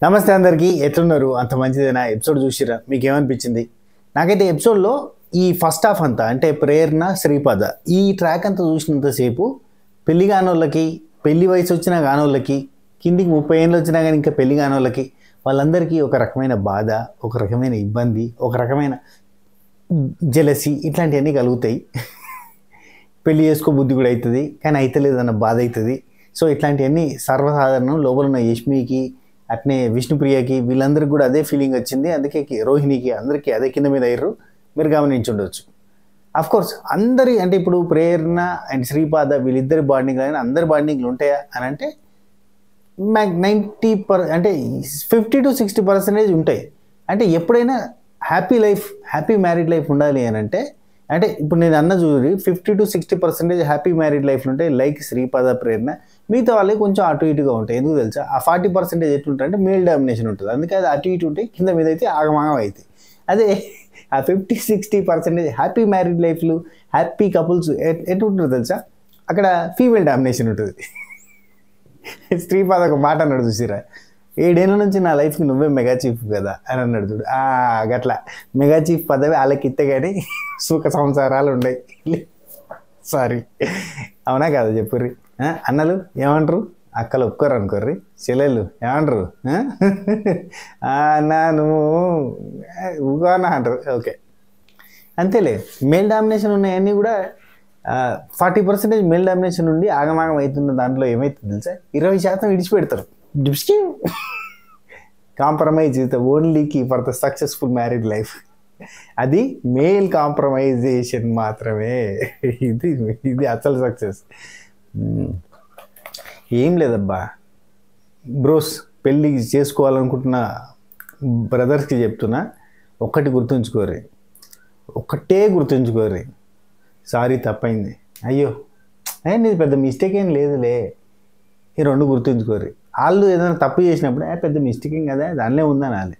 నమస్తే అందరికీ, ఎట్లున్నారు? అంత మంచిదేనా? ఎపిసోడ్ చూసిరా? మీకు ఏమనిపించింది? నాకైతే ఎపిసోడ్లో ఈ ఫస్ట్ హాఫ్ అంతా అంటే ప్రేరణ, శ్రీపాద ఈ ట్రాక్ అంతా చూసినంతసేపు పెళ్లి కానోళ్ళకి, పెళ్లి వయసు వచ్చిన కానోళ్ళకి, కిందికి 30 ఏళ్ళు వచ్చినా కానీ ఇంకా పెళ్లి కానోళ్ళకి వాళ్ళందరికీ ఒక రకమైన బాధ, ఒక రకమైన ఇబ్బంది, ఒక రకమైన జెలసీ ఇట్లాంటివన్నీ కలుగుతాయి. పెళ్లి చేసుకో బుద్ధి కూడా అవుతుంది, కానీ అవుతలేదన్న బాధ అవుతుంది. సో ఇట్లాంటివన్నీ సర్వసాధారణం. లోపల ఉన్న యష్మికి, అట్నే విష్ణుప్రియకి, వీళ్ళందరికీ కూడా అదే ఫీలింగ్ వచ్చింది. అందుకే రోహిణికి అందరికీ అదే కింద మీద అయ్యారు. మీరు గమనించి ఉండొచ్చు. అఫ్కోర్స్ అందరి అంటే ఇప్పుడు ప్రేరణ అండ్ శ్రీపాద వీళ్ళిద్దరి బాండింగ్లు అయినా అందరి బాండింగ్లు ఉంటాయా అని అంటే 90% అంటే 50 to 60% ఉంటాయి. అంటే ఎప్పుడైనా హ్యాపీ మ్యారీడ్ లైఫ్ ఉండాలి అని అంటే ఇప్పుడు నేను అన్న చూడండి 50 to 60% హ్యాపీ మ్యారీడ్ లైఫ్లు ఉంటాయి. లైక్ శ్రీపాద, ప్రేరణ. మిగతా వాళ్ళకి కొంచెం అటు ఇటుగా ఉంటాయి. ఎందుకు తెలుసా? ఆ 40% ఎట్లుంటుంది అంటే మేల్ డామినేషన్ ఉంటుంది. అందుకే అది అటు ఇటు ఉంటాయి, కింద మీద అయితే ఆగమాగం అవుతాయి. అదే ఆ 50-60% హ్యాపీ మ్యారీడ్ లైఫ్లు, హ్యాపీ కపుల్స్ ఎటు ఉంటుంది తెలుసా? అక్కడ ఫీమేల్ డామినేషన్ ఉంటుంది. శ్రీపాద ఒక మాట అన్నాడు చూసిరా, 7 ఏళ్ళ నుంచి నా లైఫ్కి నువ్వే మెగా చీఫ్ కదా అని అన్నాడు చూడు. గట్లా మెగా చీఫ్ పదవి వాళ్ళకి ఇస్తే కానీ సుఖ సంసారాలు ఉన్నాయి. సారీ, అవునా కాదు చెప్పుర్రి. అన్నలు ఏమంటారు? అక్కలు ఒప్పుకోరు అనుకోర్రి. చెల్లెళ్ళు ఏమంటారు? నాను ఊగానా అంటారు. ఓకే, అంతేలే. మేల్ డామినేషన్ ఉన్నాయన్నీ కూడా 40% మేల్ డామినేషన్ నుండి ఆగమాగం అవుతున్న దాంట్లో ఏమవుతుంది తెలుసా? 20% విడిచిపెడతారు. Compromise is the only key for the successful married life. అది మేల్ కాంప్రమైజేషన్ మాత్రమే. ఇది అసలు సక్సెస్. ఏం లేదబ్బా బ్రోస్, పెళ్ళి చేసుకోవాలనుకుంటున్న బ్రదర్స్కి చెప్తున్నా, ఒక్కటే గుర్తుంచుకోర్రి. సారీ తప్పైంది, అయ్యో నీది పెద్ద మిస్టేక్ ఏం లేదులే, ఈ 2 గుర్తుంచుకోర్రి. వాళ్ళు ఏదైనా తప్పు చేసినప్పుడు పెద్ద మిస్టేక్ ఏం కదా, దానిలో ఉందని నాలే.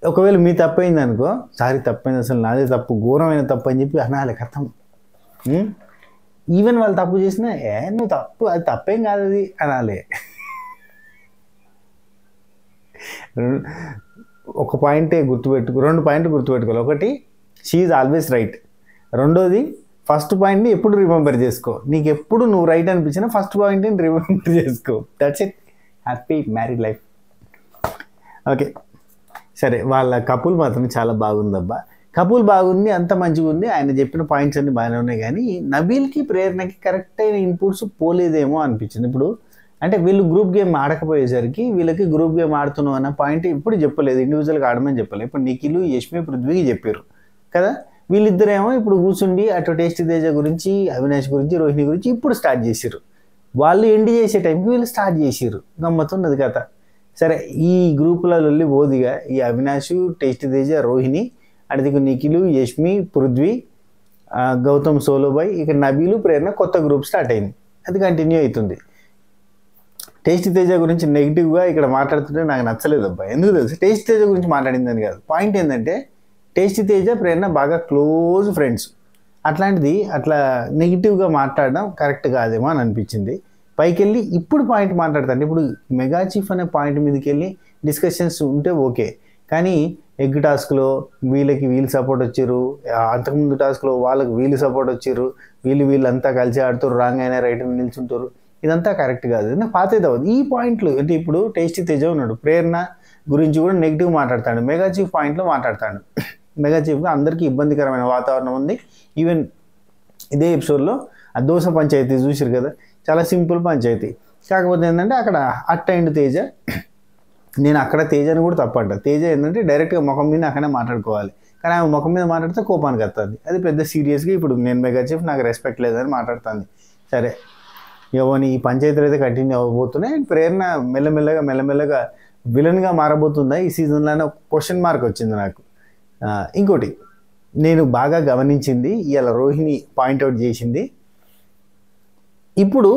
ఒకవేళ మీ తప్పైంది అనుకో, సారీ తప్పైంది, అసలు నాదే తప్పు, ఘోరమైన తప్పు అని చెప్పి అనాలి. కథం. ఈవెన్ వాళ్ళు తప్పు చేసినా నువ్వు తప్పు, అది తప్పేం కాదు అది అనాలి. ఒక పాయింటే గుర్తుపెట్టుకో, 2 పాయింట్లు గుర్తుపెట్టుకోవాలి. ఒకటి, షీ ఈజ్ ఆల్వేస్ రైట్. రెండోది, ఫస్ట్ పాయింట్ని ఎప్పుడు రిమెంబర్ చేసుకో. నీకు ఎప్పుడు నువ్వు రైట్ అనిపించినా ఫస్ట్ పాయింట్ని రిమెంబర్ చేసుకో. That's it. Happy married life. Okay, సరే. వాళ్ళ కపుల్ మాత్రం చాలా బాగుందబ్బా. కపుల్ బాగుంది, అంత మంచిగా ఉంది. ఆయన చెప్పిన పాయింట్స్ అన్ని బాగానే ఉన్నాయి, కానీ నబీల్కి, ప్రేరణకి కరెక్ట్ అయిన ఇన్పుట్స్ పోలేదేమో అనిపించింది. ఇప్పుడు అంటే వీళ్ళు గ్రూప్ గేమ్ ఆడకపోయేసరికి వీళ్ళకి గ్రూప్ గేమ్ ఆడుతున్నాం అన్న పాయింట్ ఇప్పుడు చెప్పలేదు, ఇండివిజువల్గా ఆడమని చెప్పలేదు. ఇప్పుడు నిఖిల్, యష్మి, పృథ్వీకి చెప్పారు కదా. వీళ్ళిద్దరేమో ఇప్పుడు కూర్చుండి అటు టేస్టీ తేజ గురించి, అవినాష్ గురించి, రోహిణి గురించి ఇప్పుడు స్టార్ట్ చేసారు. వాళ్ళు ఎండ్ చేసే టైంకి వీళ్ళు స్టార్ట్ చేసారు. గమ్మత్తున్నది కథ. సరే, ఈ గ్రూపులలో వెళ్ళి బోదిగా ఈ అవినాష్, టేస్టీ తేజ, రోహిణి, అడిదికు నిఖిల్, యష్మి, పృథ్వీ, గౌతమ్, సోలోబాయ్, ఇక నబీలు, ప్రేరణ కొత్త గ్రూప్ స్టార్ట్ అయింది. అది కంటిన్యూ అవుతుంది. టేస్టీ తేజ గురించి నెగిటివ్గా ఇక్కడ మాట్లాడుతుంటే నాకు నచ్చలేదు అబ్బాయి. ఎందుకు తెలుసు? టేస్టీ తేజ గురించి మాట్లాడిందని కాదు, పాయింట్ ఏంటంటే టేస్టీ తేజ, ప్రేరణ బాగా క్లోజ్ ఫ్రెండ్స్. అట్లాంటిది అట్లా నెగిటివ్గా మాట్లాడడం కరెక్ట్ కాదేమో అని అనిపించింది. పైకి వెళ్ళి ఇప్పుడు పాయింట్ మాట్లాడతాను. ఇప్పుడు మెగా చీఫ్ అనే పాయింట్ మీదకి వెళ్ళి డిస్కషన్స్ ఉంటే ఓకే, కానీ ఎగ్ టాస్క్లో వీళ్ళు సపోర్ట్ వచ్చారు, అంతకుముందు టాస్క్లో వాళ్ళకి వీళ్ళు సపోర్ట్ వచ్చారు, వీళ్ళంతా కలిసి ఆడుతారు, రాంగ్ అయినా రైట్ అని నిల్చుంటారు. ఇదంతా కరెక్ట్ కాదు. నాకు పాతది అవ్వదు ఈ పాయింట్లు. అంటే ఇప్పుడు టేస్టీ తేజ ఉన్నాడు, ప్రేరణ గురించి కూడా నెగిటివ్ మాట్లాడతాడు, మెగా చీఫ్ పాయింట్లో మాట్లాడతాడు. మెగా చీఫ్గా అందరికీ ఇబ్బందికరమైన వాతావరణం ఉంది. ఈవెన్ ఇదే ఎపిసోడ్లో ఆ దోశ పంచాయతీ చూసారు కదా, చాలా సింపుల్ పంచాయతీ. కాకపోతే ఏంటంటే అక్కడ అయిండు తేజ. నేను అక్కడ తేజని కూడా తప్పంట. తేజ ఏంటంటే డైరెక్ట్గా ముఖం మీద అక్కడే మాట్లాడుకోవాలి, కానీ ఆమె ముఖం మీద మాట్లాడితే కోపానికి వస్తుంది. అది పెద్ద సీరియస్గా ఇప్పుడు నేను మెగా చీఫ్, నాకు రెస్పెక్ట్ లేదని మాట్లాడుతుంది. సరే, ఎవని ఈ పంచాయతీలు అయితే కంటిన్యూ అవ్వబోతున్నాయి. ప్రేరణ మెల్లమెల్లగా విలన్గా మారబోతుందా ఈ సీజన్లోనే క్వశ్చన్ మార్క్ వచ్చింది నాకు. ఇంకోటి నేను బాగా గమనించింది, ఇవాళ రోహిణి పాయింట్అవుట్ చేసింది, ఇప్పుడు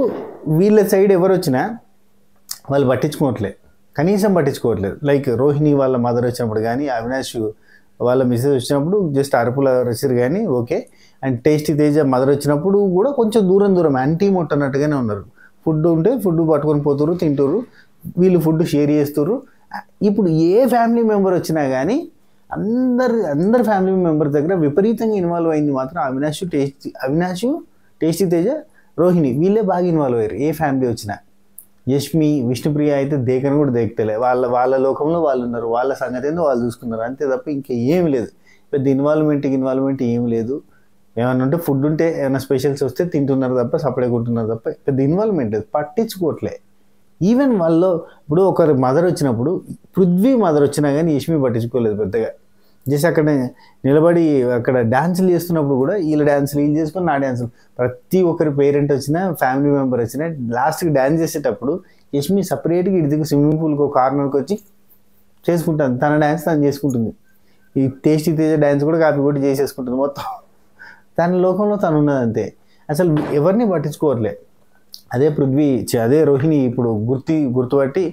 వీళ్ళ సైడ్ ఎవరు వచ్చినా వాళ్ళు కనీసం పట్టించుకోవట్లేదు. లైక్ రోహిణి వాళ్ళ మదర్ వచ్చినప్పుడు కానీ, అవినాష్ వాళ్ళ మిస్సెస్ వచ్చినప్పుడు జస్ట్ అరుపులు వచ్చారు కానీ okay. And tasty Teja mother వచ్చినప్పుడు కూడా కొంచెం దూరం యాంటీ మొట్టన్నట్టుగానే ఉన్నారు. ఫుడ్ ఉంటే ఫుడ్ పట్టుకొని పోతురు, తింటురు, వీళ్ళు ఫుడ్ షేర్ చేస్తుర్రు. ఇప్పుడు ఏ ఫ్యామిలీ మెంబర్ వచ్చినా కానీ అందరి ఫ్యామిలీ మెంబర్ దగ్గర విపరీతంగా ఇన్వాల్వ్ అయింది మాత్రం అవినాష్, టేస్టీ తేజ, రోహిణి, వీళ్ళే బాగా ఇన్వాల్వ్ అయ్యారు ఏ ఫ్యామిలీ వచ్చినా. యష్మి, విష్ణుప్రియ అయితే దేకని కూడా దేకతలే, వాళ్ళ లోకంలో వాళ్ళు ఉన్నారు, వాళ్ళ సంగతి ఏందో వాళ్ళు చూసుకున్నారు అంతే తప్ప ఇంకా ఏమి లేదు. పెద్ద ఇన్వాల్వ్మెంట్ ఏమి లేదు. ఏమన్నా ఉంటే ఫుడ్ ఉంటే ఏమైనా స్పెషల్స్ వస్తే తింటున్నారు తప్ప, సపరేట్ ఉంటున్నారు తప్ప పెద్ద ఇన్వాల్వ్మెంట్ లేదు, పట్టించుకోవట్లే. ఈవెన్ వాళ్ళు ఇప్పుడు ఒకరు మదర్ వచ్చినప్పుడు, పృథ్వీ మదర్ వచ్చినా కానీ యష్మి పట్టించుకోలేదు పెద్దగా. జస్ట్ అక్కడ నిలబడి అక్కడ డ్యాన్సులు చేస్తున్నప్పుడు కూడా వీళ్ళ డ్యాన్సులు వీళ్ళు చేసుకుని నా డ్యాన్సులు, ప్రతి ఒక్కరి పేరెంట్ వచ్చినా ఫ్యామిలీ మెంబర్ వచ్చినా లాస్ట్కి డ్యాన్స్ చేసేటప్పుడు యష్మి సపరేట్గా ఇడిదికి స్విమ్మింగ్ పూల్కి ఒక కార్నర్కి వచ్చి చేసుకుంటాను, తన డ్యాన్స్ తను చేసుకుంటుంది. ఈ టేస్టీ తేజ డ్యాన్స్ కూడా కాపీ కొట్టి చేసేసుకుంటుంది. మొత్తం తన లోకంలో తను ఉన్నది అంతే, అసలు ఎవరిని పట్టించుకోవట్లే. అదే రోహిణి ఇప్పుడు గుర్తుపట్టి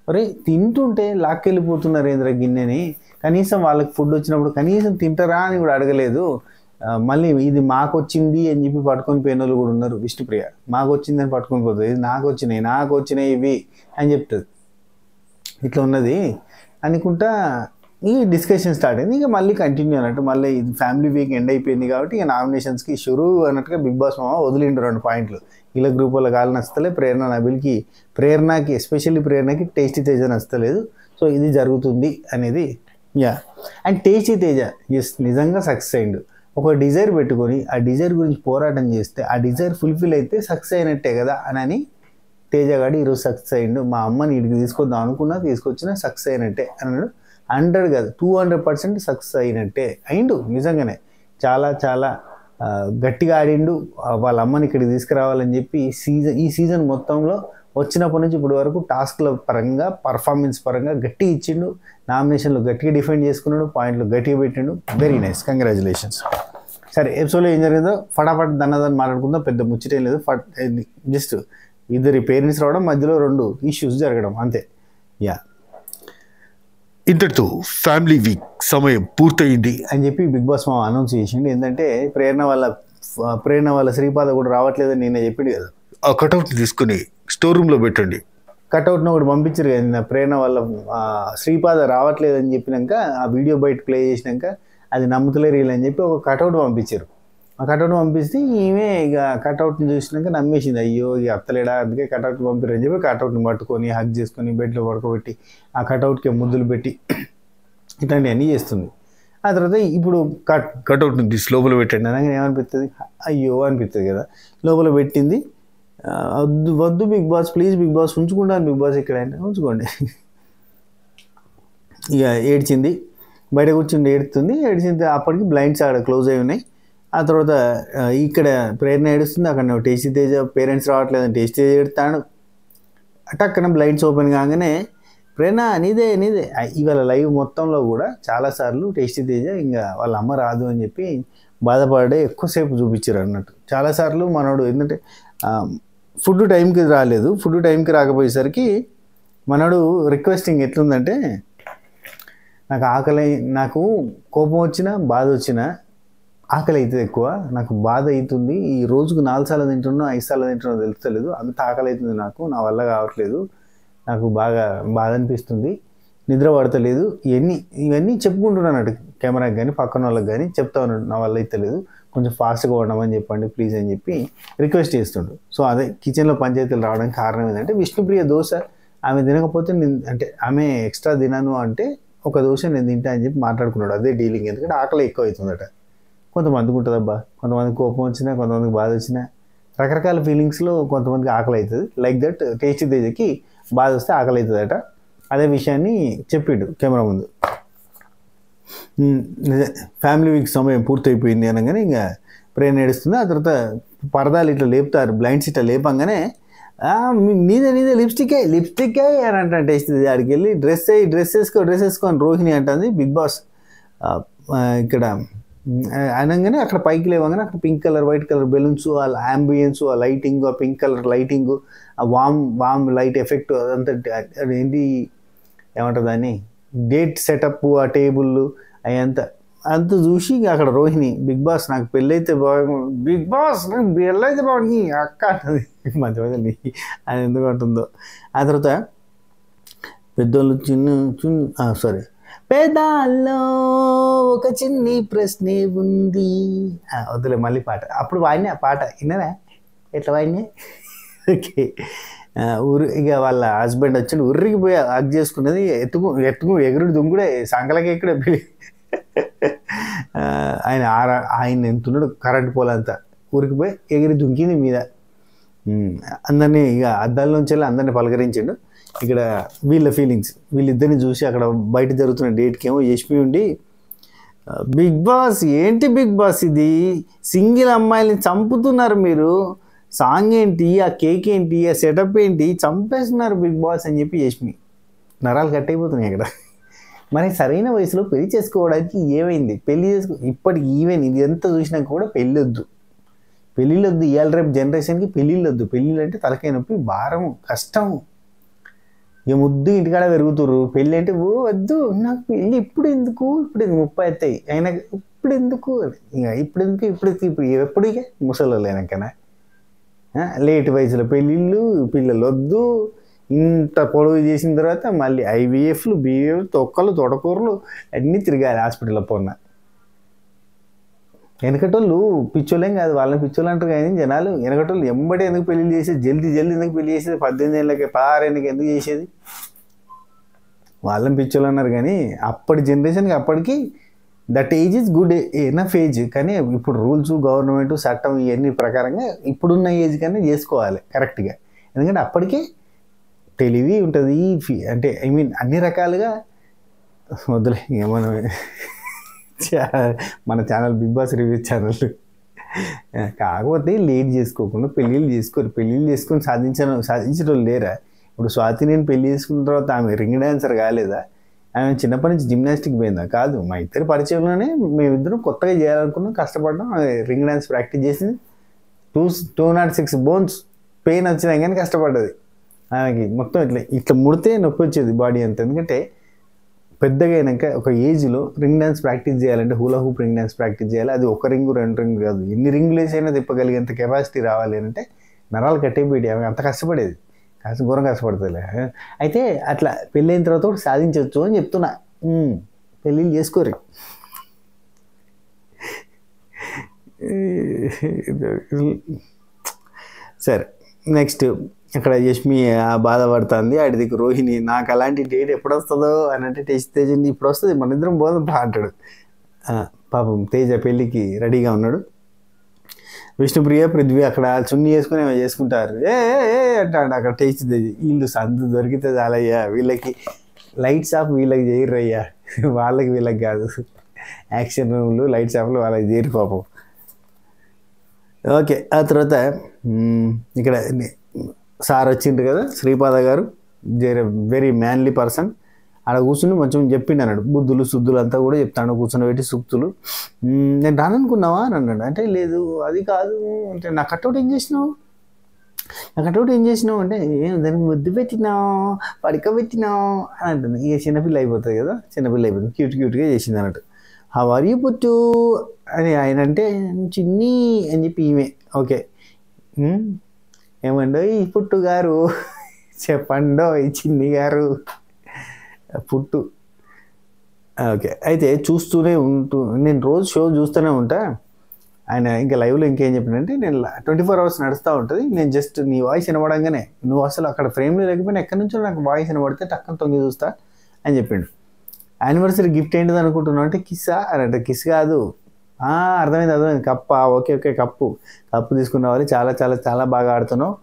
అరే తింటుంటే లాక్కెళ్ళిపోతున్నారు ఏంద్ర గిన్నెని, కనీసం వాళ్ళకి ఫుడ్ వచ్చినప్పుడు కనీసం తింటారా అని కూడా అడగలేదు. మళ్ళీ ఇది మాకు వచ్చింది అని చెప్పి పట్టుకొని పోయిన వాళ్ళు కూడా ఉన్నారు. విష్ణుప్రియ మాకు వచ్చిందని పట్టుకొని పోతుంది, ఇది నాకు వచ్చినాయి ఇవి అని చెప్తుంది. ఇట్లా ఉన్నది అనుకుంటా ఈ డిస్కషన్ స్టార్ట్ అయింది. ఇక మళ్ళీ కంటిన్యూ అన్నట్టు, మళ్ళీ ఇది ఫ్యామిలీ వీక్ ఎండ్ అయిపోయింది కాబట్టి ఇక నామినేషన్స్కి షురూ అన్నట్టుగా బిగ్ బాస్ మామ వదిలిండు 2 పాయింట్లు. ఇలా గ్రూప్ వాళ్ళ కాలు నచ్చలే, ప్రేరణకి ఎస్పెషల్లీ ప్రేరణకి టేస్టీ తేజ నచ్చలేదు. సో ఇది జరుగుతుంది అనేది అండ్ టేస్టీ తేజ నిజంగా సక్సెస్ అయ్యిండు. ఒక డిజైర్ పెట్టుకొని ఆ డిజైర్ గురించి పోరాటం చేస్తే ఆ డిజైర్ ఫుల్ఫిల్ అయితే సక్సెస్ అయినట్టే కదా అని తేజగాడు ఈరోజు సక్సెస్ అయ్యిండు. మా అమ్మని ఇడికి తీసుకొద్దాం అనుకున్నా, తీసుకొచ్చినా సక్సెస్ అయినట్టే అన్నాడు. 100 కాదు 200% సక్సెస్ అయినట్టే అయిండు. నిజంగానే చాలా చాలా గట్టిగా ఆడిండు. వాళ్ళ అమ్మని ఇక్కడికి తీసుకురావాలని చెప్పి ఈ సీజన్ మొత్తంలో వచ్చినప్పటి నుంచి ఇప్పటి వరకు టాస్క్ల పరంగా, పర్ఫార్మెన్స్ పరంగా గట్టిగా ఇచ్చిండు. నామినేషన్లో గట్టిగా డిఫెండ్ చేసుకున్నాడు, పాయింట్లు గట్టిగా పెట్టిండు. Very nice, congratulations. సరే, ఎపిసోడ్లో ఏం జరిగిందో ఫటాఫట్ దన్నదని మాట్లాడుకుందాం. పెద్ద ముచ్చటేం లేదు. జస్ట్ ఇద్దరి పేరెంట్స్ రావడం, మధ్యలో 2 ఇష్యూస్ జరగడం అంతే. ఇంతటితో ఫ్యామిలీ వీక్ సమయం పూర్తయింది అని చెప్పి బిగ్ బాస్ మా అనౌన్స్ చేసిండు. ఏంటంటే ప్రేరణ వాళ్ళ శ్రీపాద కూడా రావట్లేదని నిన్న చెప్పిండు కదా, ఆ కటౌట్ని తీసుకుని స్టోర్ రూమ్లో పెట్టండి. కటౌట్ను ఒకటి పంపించారు కదా ప్రేరణ వాళ్ళ శ్రీపాద రావట్లేదని చెప్పినాక, ఆ వీడియో బయట ప్లే చేసినాక అది నమ్ముతలేరు వీళ్ళని చెప్పి ఒక కటౌట్ పంపించారు. ఆ కటౌట్ పంపిస్తే ఈమె ఇక కటౌట్ని చూసినాక నమ్మేసింది, అయ్యో ఇక అత్తలేడా, అందుకే కటౌట్ పంపిరు అని చెప్పి కటౌట్ని పట్టుకొని హగ్ చేసుకొని బెడ్లో పడుకోబెట్టి ఆ కటౌట్కి ముద్దులు పెట్టి ఇట్లాంటివన్నీ చేస్తుంది. ఆ తర్వాత ఇప్పుడు కటౌట్ని తీసి లోపల పెట్టండి అనగానే ఏమనిపిస్తుంది, అయ్యో అనిపిస్తుంది కదా. లోపల పెట్టింది. వద్దు Bigg Boss, please Bigg Boss ఉంచుకుంటాను బిగ్ బాస్ ఎక్కడైనా ఉంచుకోండి. ఇక ఏడ్చింది, బయట కూర్చుండి ఏడ్చింది. అప్పటికి బ్లైండ్స్ ఆడ క్లోజ్ అయి ఉన్నాయి. ఆ తర్వాత ఇక్కడ ప్రేరణ ఏడుస్తుంది, అక్కడ టేస్టీ తేజ పేరెంట్స్ రావట్లేదని టేస్టీ తేజ ఏడుతాడు. అటక్కన బ్లైండ్స్ ఓపెన్ కాగానే ప్రేరణ నీదే ఇవాళ లైవ్ మొత్తంలో కూడా చాలాసార్లు టేస్టీ తేజ ఇంకా వాళ్ళ అమ్మ రాదు అని చెప్పి బాధపడే ఎక్కువసేపు చూపించారు అన్నట్టు. చాలాసార్లు మనోడు ఏంటంటే ఫుడ్ టైంకి రాలేదు, ఫుడ్ టైంకి రాకపోయేసరికి మనోడు రిక్వెస్టింగ్ ఎట్లుందంటే, నాకు కోపం వచ్చినా బాధ వచ్చినా ఆకలి అవుతుంది ఎక్కువ, నాకు బాధ అవుతుంది, ఈ రోజుకు 4 సార్లు తింటున్నా 5 సార్లు తింటున్నా తెలుస్తలేదు, అంత ఆకలి అవుతుంది నాకు, నా వల్ల కావట్లేదు, నాకు బాగా బాధ అనిపిస్తుంది, నిద్ర పడతలేదు, ఇవన్నీ చెప్పుకుంటున్నాను కెమెరాకి కానీ పక్కన వాళ్ళకి కానీ చెప్తా ఉన్నాడు, నా వల్ల అవుతలేదు, కొంచెం ఫాస్ట్గా ఉండమని చెప్పండి ప్లీజ్ అని చెప్పి రిక్వెస్ట్ చేస్తుండు. సో అదే కిచెన్లో పంచాయతీలు రావడానికి కారణం ఏంటంటే విష్ణుప్రియ దోశ ఆమె తినకపోతే అంటే ఆమె ఎక్స్ట్రా తినను అంటే ఒక దోశ నేను తింటా అని చెప్పి మాట్లాడుకున్నాడు. అదే డీలింగ్. ఎందుకంటే ఆకలి ఎక్కువ అవుతుందట. కొంతమందికి ఉంటుందబ్బా, కొంతమందికి కోపం వచ్చినా, కొంతమందికి బాధ వచ్చినా, రకరకాల ఫీలింగ్స్లో కొంతమందికి ఆకలి అవుతుంది. లైక్ దట్ టేస్టీ తేజకి బాధ వస్తే ఆకలి అవుతుందట. అదే విషయాన్ని చెప్పిండు కెమెరా ముందు. ఫ్యామిలీ వీక్ సమయం పూర్తయిపోయింది అనగానే ఇంకా ప్రేరణ ఏడుస్తుంది. ఆ తర్వాత పరదాలు ఇట్లా లేపుతారు, బ్లైండ్స్ ఇట్లా లేపంగానే నీదే లిప్స్టికే అని అంటే టేస్ట్ ఆడికి వెళ్ళి డ్రెస్ వేసుకో అని రోహిణి అంటుంది. బిగ్ బాస్ ఇక్కడ అనగానే అక్కడ పైకి లేవగానే అక్కడ pink colour white colour balloons, ఆ అంబియన్స్, ఆ లైటింగ్, ఆ పింక్ కలర్ లైటింగ్, ఆ వామ్ లైట్ ఎఫెక్ట్, అదంతా ఏంటి ఏమంటుంది అని డేట్ సెటప్, ఆ టేబుల్ అంత చూసి అక్కడ రోహిణి బిగ్ బాస్ నాకు పెళ్ళైతే బిగ్ బాస్ నాకు పెళ్ళైతే బాగుంది అక్క అంటుంది. మధ్య మధ్య అని ఎందుకు అంటుందో. ఆ తర్వాత పెద్దోళ్ళు సారీ, పేదాల్లో ఒక చిన్ని ప్రశ్నే ఉంది. వద్దులే మళ్ళీ పాట. అప్పుడు వాడినే ఆ పాట విన్నారా ఎట్లా వాడినే. ఓకే. ఇక వాళ్ళ హస్బెండ్ వచ్చి ఉర్రికి పోయి హగ్ చేసుకున్నది, ఎగురుడు దుంగుడే సంకలకి ఎక్కడే పెళ్ళి. ఆయన ఎంతున్నాడు కరెంట్ పోలంతా, ఊరికి పోయి ఎగిరి దుంకింది మీద. అందరినీ ఇక అద్దాల్లోంచి వెళ్ళి అందరినీ పలకరించాడు. ఇక్కడ వీళ్ళ ఫీలింగ్స్, వీళ్ళిద్దరిని చూసి అక్కడ బయట జరుగుతున్న డేట్కి ఏమో యష్మి ఉండి, బిగ్ బాస్ ఏంటి బిగ్ బాస్ ఇది, సింగిల్ అమ్మాయిని చంపుతున్నారు మీరు, సాంగ్ ఏంటి, ఆ కేక్ ఏంటి, ఆ సెటప్ ఏంటి, చంపేస్తున్నారు బిగ్ బాస్ అని చెప్పి యష్మి. నరాలు కట్ అయిపోతున్నాయి అక్కడ. మరి సరైన వయసులో పెళ్లి చేసుకోవడానికి ఏమైంది, పెళ్లి ఇప్పటికి ఈవెన్ ఇది ఎంత చూసినాక కూడా పెళ్ళొద్దు ఇవాళ రేపు జనరేషన్కి పెళ్ళిళ్ళొద్దు. పెళ్ళిళ్ళు అంటే తలకాయ నొప్పి, భారం, కష్టం. ఇక ముద్దు ఇంటికాడ పెరుగుతురు. పెళ్ళి అంటే ఓ వద్దు నాకు పెళ్ళి ఇప్పుడు ఎందుకు 30 అవుతాయి అయినా ఇప్పుడు ఎందుకు, ఇప్పుడు ఎప్పుడు ముసలి అయినాకనా లేట్ వయసులో పెళ్ళిళ్ళు, పిల్లలు వద్దు. ఇంత పొడవు చేసిన తర్వాత మళ్ళీ IVFలు, BVF, తొక్కలు, తొడకూరలు అన్నీ తిరగాలి హాస్పిటల్లో పోన్న. వెనకటోళ్ళు పిచ్చోళ్ళేం కాదు, వాళ్ళని పిచ్చోళ్ళు అంటారు కానీ జనాలు. వెనకటోళ్ళు ఎంబడే ఎందుకు పెళ్లి చేసేది, జల్దీ ఎందుకు పెళ్లి చేసేది, 18 ఏళ్ళకి 16 ఎందుకు చేసేది, వాళ్ళని పిచ్చోళ్ళు అన్నారు. కానీ అప్పటి జనరేషన్కి అప్పటికి that age is good enough age. కానీ ఇప్పుడు రూల్స్, గవర్నమెంట్, చట్టం ఇవన్నీ ప్రకారంగా ఇప్పుడున్న ఏజ్ కన్నా చేసుకోవాలి కరెక్ట్గా. ఎందుకంటే అప్పటికే తెలివి ఉంటుంది, అంటే అన్ని రకాలుగా. వద్దులే మనం మన channel Bigg Boss review channel. కాకపోతే లేట్ చేసుకోకుండా పెళ్ళిళ్ళు చేసుకొని సాధించడం లేరా. ఇప్పుడు స్వాతి నేను పెళ్లి చేసుకున్న తర్వాత ఆమె రింగ్ డాన్సర్ కాలేదా, ఆమె చిన్నప్పటి నుంచి జిమ్నాస్టిక్ పోయిందా, కాదు. మా ఇద్దరి పరిచయంలోనే మేమిద్దరం కొత్తగా చేయాలనుకున్నాం, కష్టపడ్డాం. రింగ్ డాన్స్ ప్రాక్టీస్ చేసింది. 206 బోన్స్ పెయిన్ వచ్చినా కానీ కష్టపడ్డది. ఆమెకి మొత్తం ఇట్లా ముడితే నొప్పి వచ్చేది బాడీ అంతా. ఎందుకంటే పెద్దగా అయినాక ఒక ఏజ్లో రింగ్ డ్యాన్స్ ప్రాక్టీస్ చేయాలంటే, hula hoop ring dance practice చేయాలి. అది 1 రింగు 2 రింగు కాదు, ఎన్ని రింగులు వేసైనా తిప్పగలిగేంత కెపాసిటీ రావాలి అంటే నరాలు కట్టేపోయి ఆమె అంత కష్టపడేది. ఘోరం కష్టపడుతుంది. అయితే అట్లా పెళ్ళైన తర్వాత కూడా సాధించవచ్చు అని చెప్తున్నా. పెళ్ళిళ్ళు చేసుకోరు. సరే, నెక్స్ట్ ఇక్కడ యష్మి బాధపడుతుంది. ఆడిదికి రోహిణి, నాకు అలాంటి డేట్ ఎప్పుడు వస్తుందో అని అంటే తేజ ఇప్పుడు వస్తుంది, మన ఇద్దరం పోదాం అంటాడు. పాపం తేజ పెళ్ళికి రెడీగా ఉన్నాడు. విష్ణుప్రియ, పృథ్వీ అక్కడ చున్నీ వేసుకుని ఏమో చేసుకుంటారు. అంటాడు అక్కడ తేజ్. వీళ్ళు సందు దొరికితే చాలయ్యా, వీళ్ళకి లైట్స్ ఆఫ్ వీళ్ళకి చేయరయ్యా, వీళ్ళకి కాదు. యాక్షన్ రూమ్లు, లైట్స్ ఆఫ్లు వాళ్ళకి చేయరు పాపం. ఓకే, ఆ తర్వాత ఇక్కడ సార్ వచ్చిండ్రు కదా, శ్రీపాద గారు, వెరీ మ్యాన్లీ పర్సన్. ఆడ కూర్చుని కొంచెం చెప్పిండు అన్నాడు, బుద్ధులు శుద్ధులు అంతా కూడా చెప్తాను, కూర్చుని పెట్టి సూక్తులు. నేను రాననుకున్నావా అని అన్నాడు. అంటే లేదు అది కాదు అంటే, నా కట్అవుట్ ఏం చేసినావు అంటే, దానికి ముద్దు పెట్టినావు, పడుకోబెట్టినావు అని అంటుంది. ఇక చిన్నపిల్ల అయిపోతుంది కదా, చిన్నపిల్ల అయిపోతుంది, క్యూట్గా చేసింది అన్నట్టు. హౌ ఆర్ యూ పుట్టు అని ఆయన అంటే, చిన్ని అని చెప్పి ఈమె. ఓకే, ఏమండో ఈ పుట్టు గారు, చెప్పండో ఈ చిన్ని గారు పుట్టు. ఓకే, అయితే చూస్తూనే నేను రోజు షో చూస్తూనే ఉంటా. ఆయన ఇంకా లైవ్లో ఇంకేం చెప్పినంటే, నేను 24 hours నడుస్తూ ఉంటుంది, నేను జస్ట్ నీ వాయిస్ వినబడంగానే, నువ్వు అసలు అక్కడ ఫ్రేమ్లో లేకపోయినా ఎక్కడి నుంచో నాకు వాయిస్ వినబడితే టక్కన తొంగి చూస్తా అని చెప్పిండు. యానివర్సరీ గిఫ్ట్ ఏంటిది అనుకుంటున్నావు అంటే, కిస్సా అని అంటే, కిస్ కాదు, అర్థమైంది, కప్పా, ఓకే కప్పు తీసుకున్న వాళ్ళు, చాలా బాగా ఆడుతున్నావు.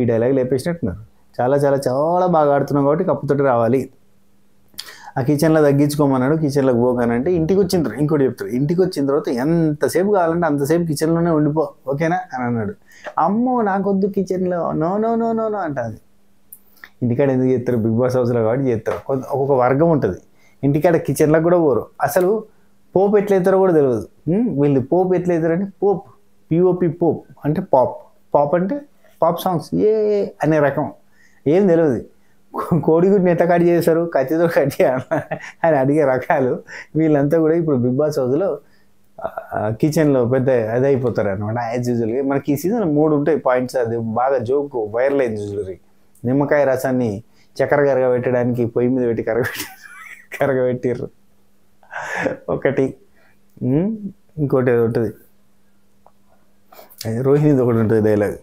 ఈ డైలాగ్ లేపేసినట్టున్నారు. చాలా బాగా ఆడుతున్నావు కాబట్టి కప్పుతోటి రావాలి. ఆ కిచెన్లో తగ్గించుకోమన్నాడు. కిచెన్లోకి పోగానంటే ఇంటికి వచ్చిన ఇంకోటి చెప్తారు, ఇంటికి వచ్చిన తర్వాత ఎంతసేపు కావాలంటే అంతసేపు కిచెన్లోనే ఉండిపో, ఓకేనా అని అన్నాడు. అమ్మో నాకొద్దు కిచెన్లో, నో అంటుంది. ఇంటికాడ ఎందుకు చేస్తారు, బిగ్ బాస్ హౌస్లో కాబట్టి చేస్తారు. ఒక్కొక్క వర్గం ఉంటుంది, ఇంటికాడ కిచెన్లోకి కూడా పోరు. అసలు పోపు ఎట్లయితారో కూడా తెలియదు. వీళ్ళు పోపు ఎట్లయితారంటే, POP పోప్ అంటే పాప్ అంటే పాప్ సాంగ్స్ అనే రకం, ఏం తెలియదు. కోడిగుడ్ని ఎట్లా కట్ చేస్తారు, కత్తితో కట్ చేయాలి అని అడిగే రకాలు వీళ్ళంతా కూడా ఇప్పుడు బిగ్ బాస్ హౌస్లో కిచెన్లో పెద్ద అది అయిపోతారు అనమాట. యాజ్ యూజువల్గా మనకి ఈ సీజన్ 3 ఉంటాయి పాయింట్స్. అది బాగా జోక్ వైరల్ అయింది యూజువల్లీ. నిమ్మకాయ రసాన్ని చక్కెర కరగబెట్టడానికి పొయ్యి మీద పెట్టి కరగబెట్టిర్రు ఒకటి. ఇంకోటి ఉంటుంది, రోహిణిది ఒకటి ఉంటుంది డైలాగ్.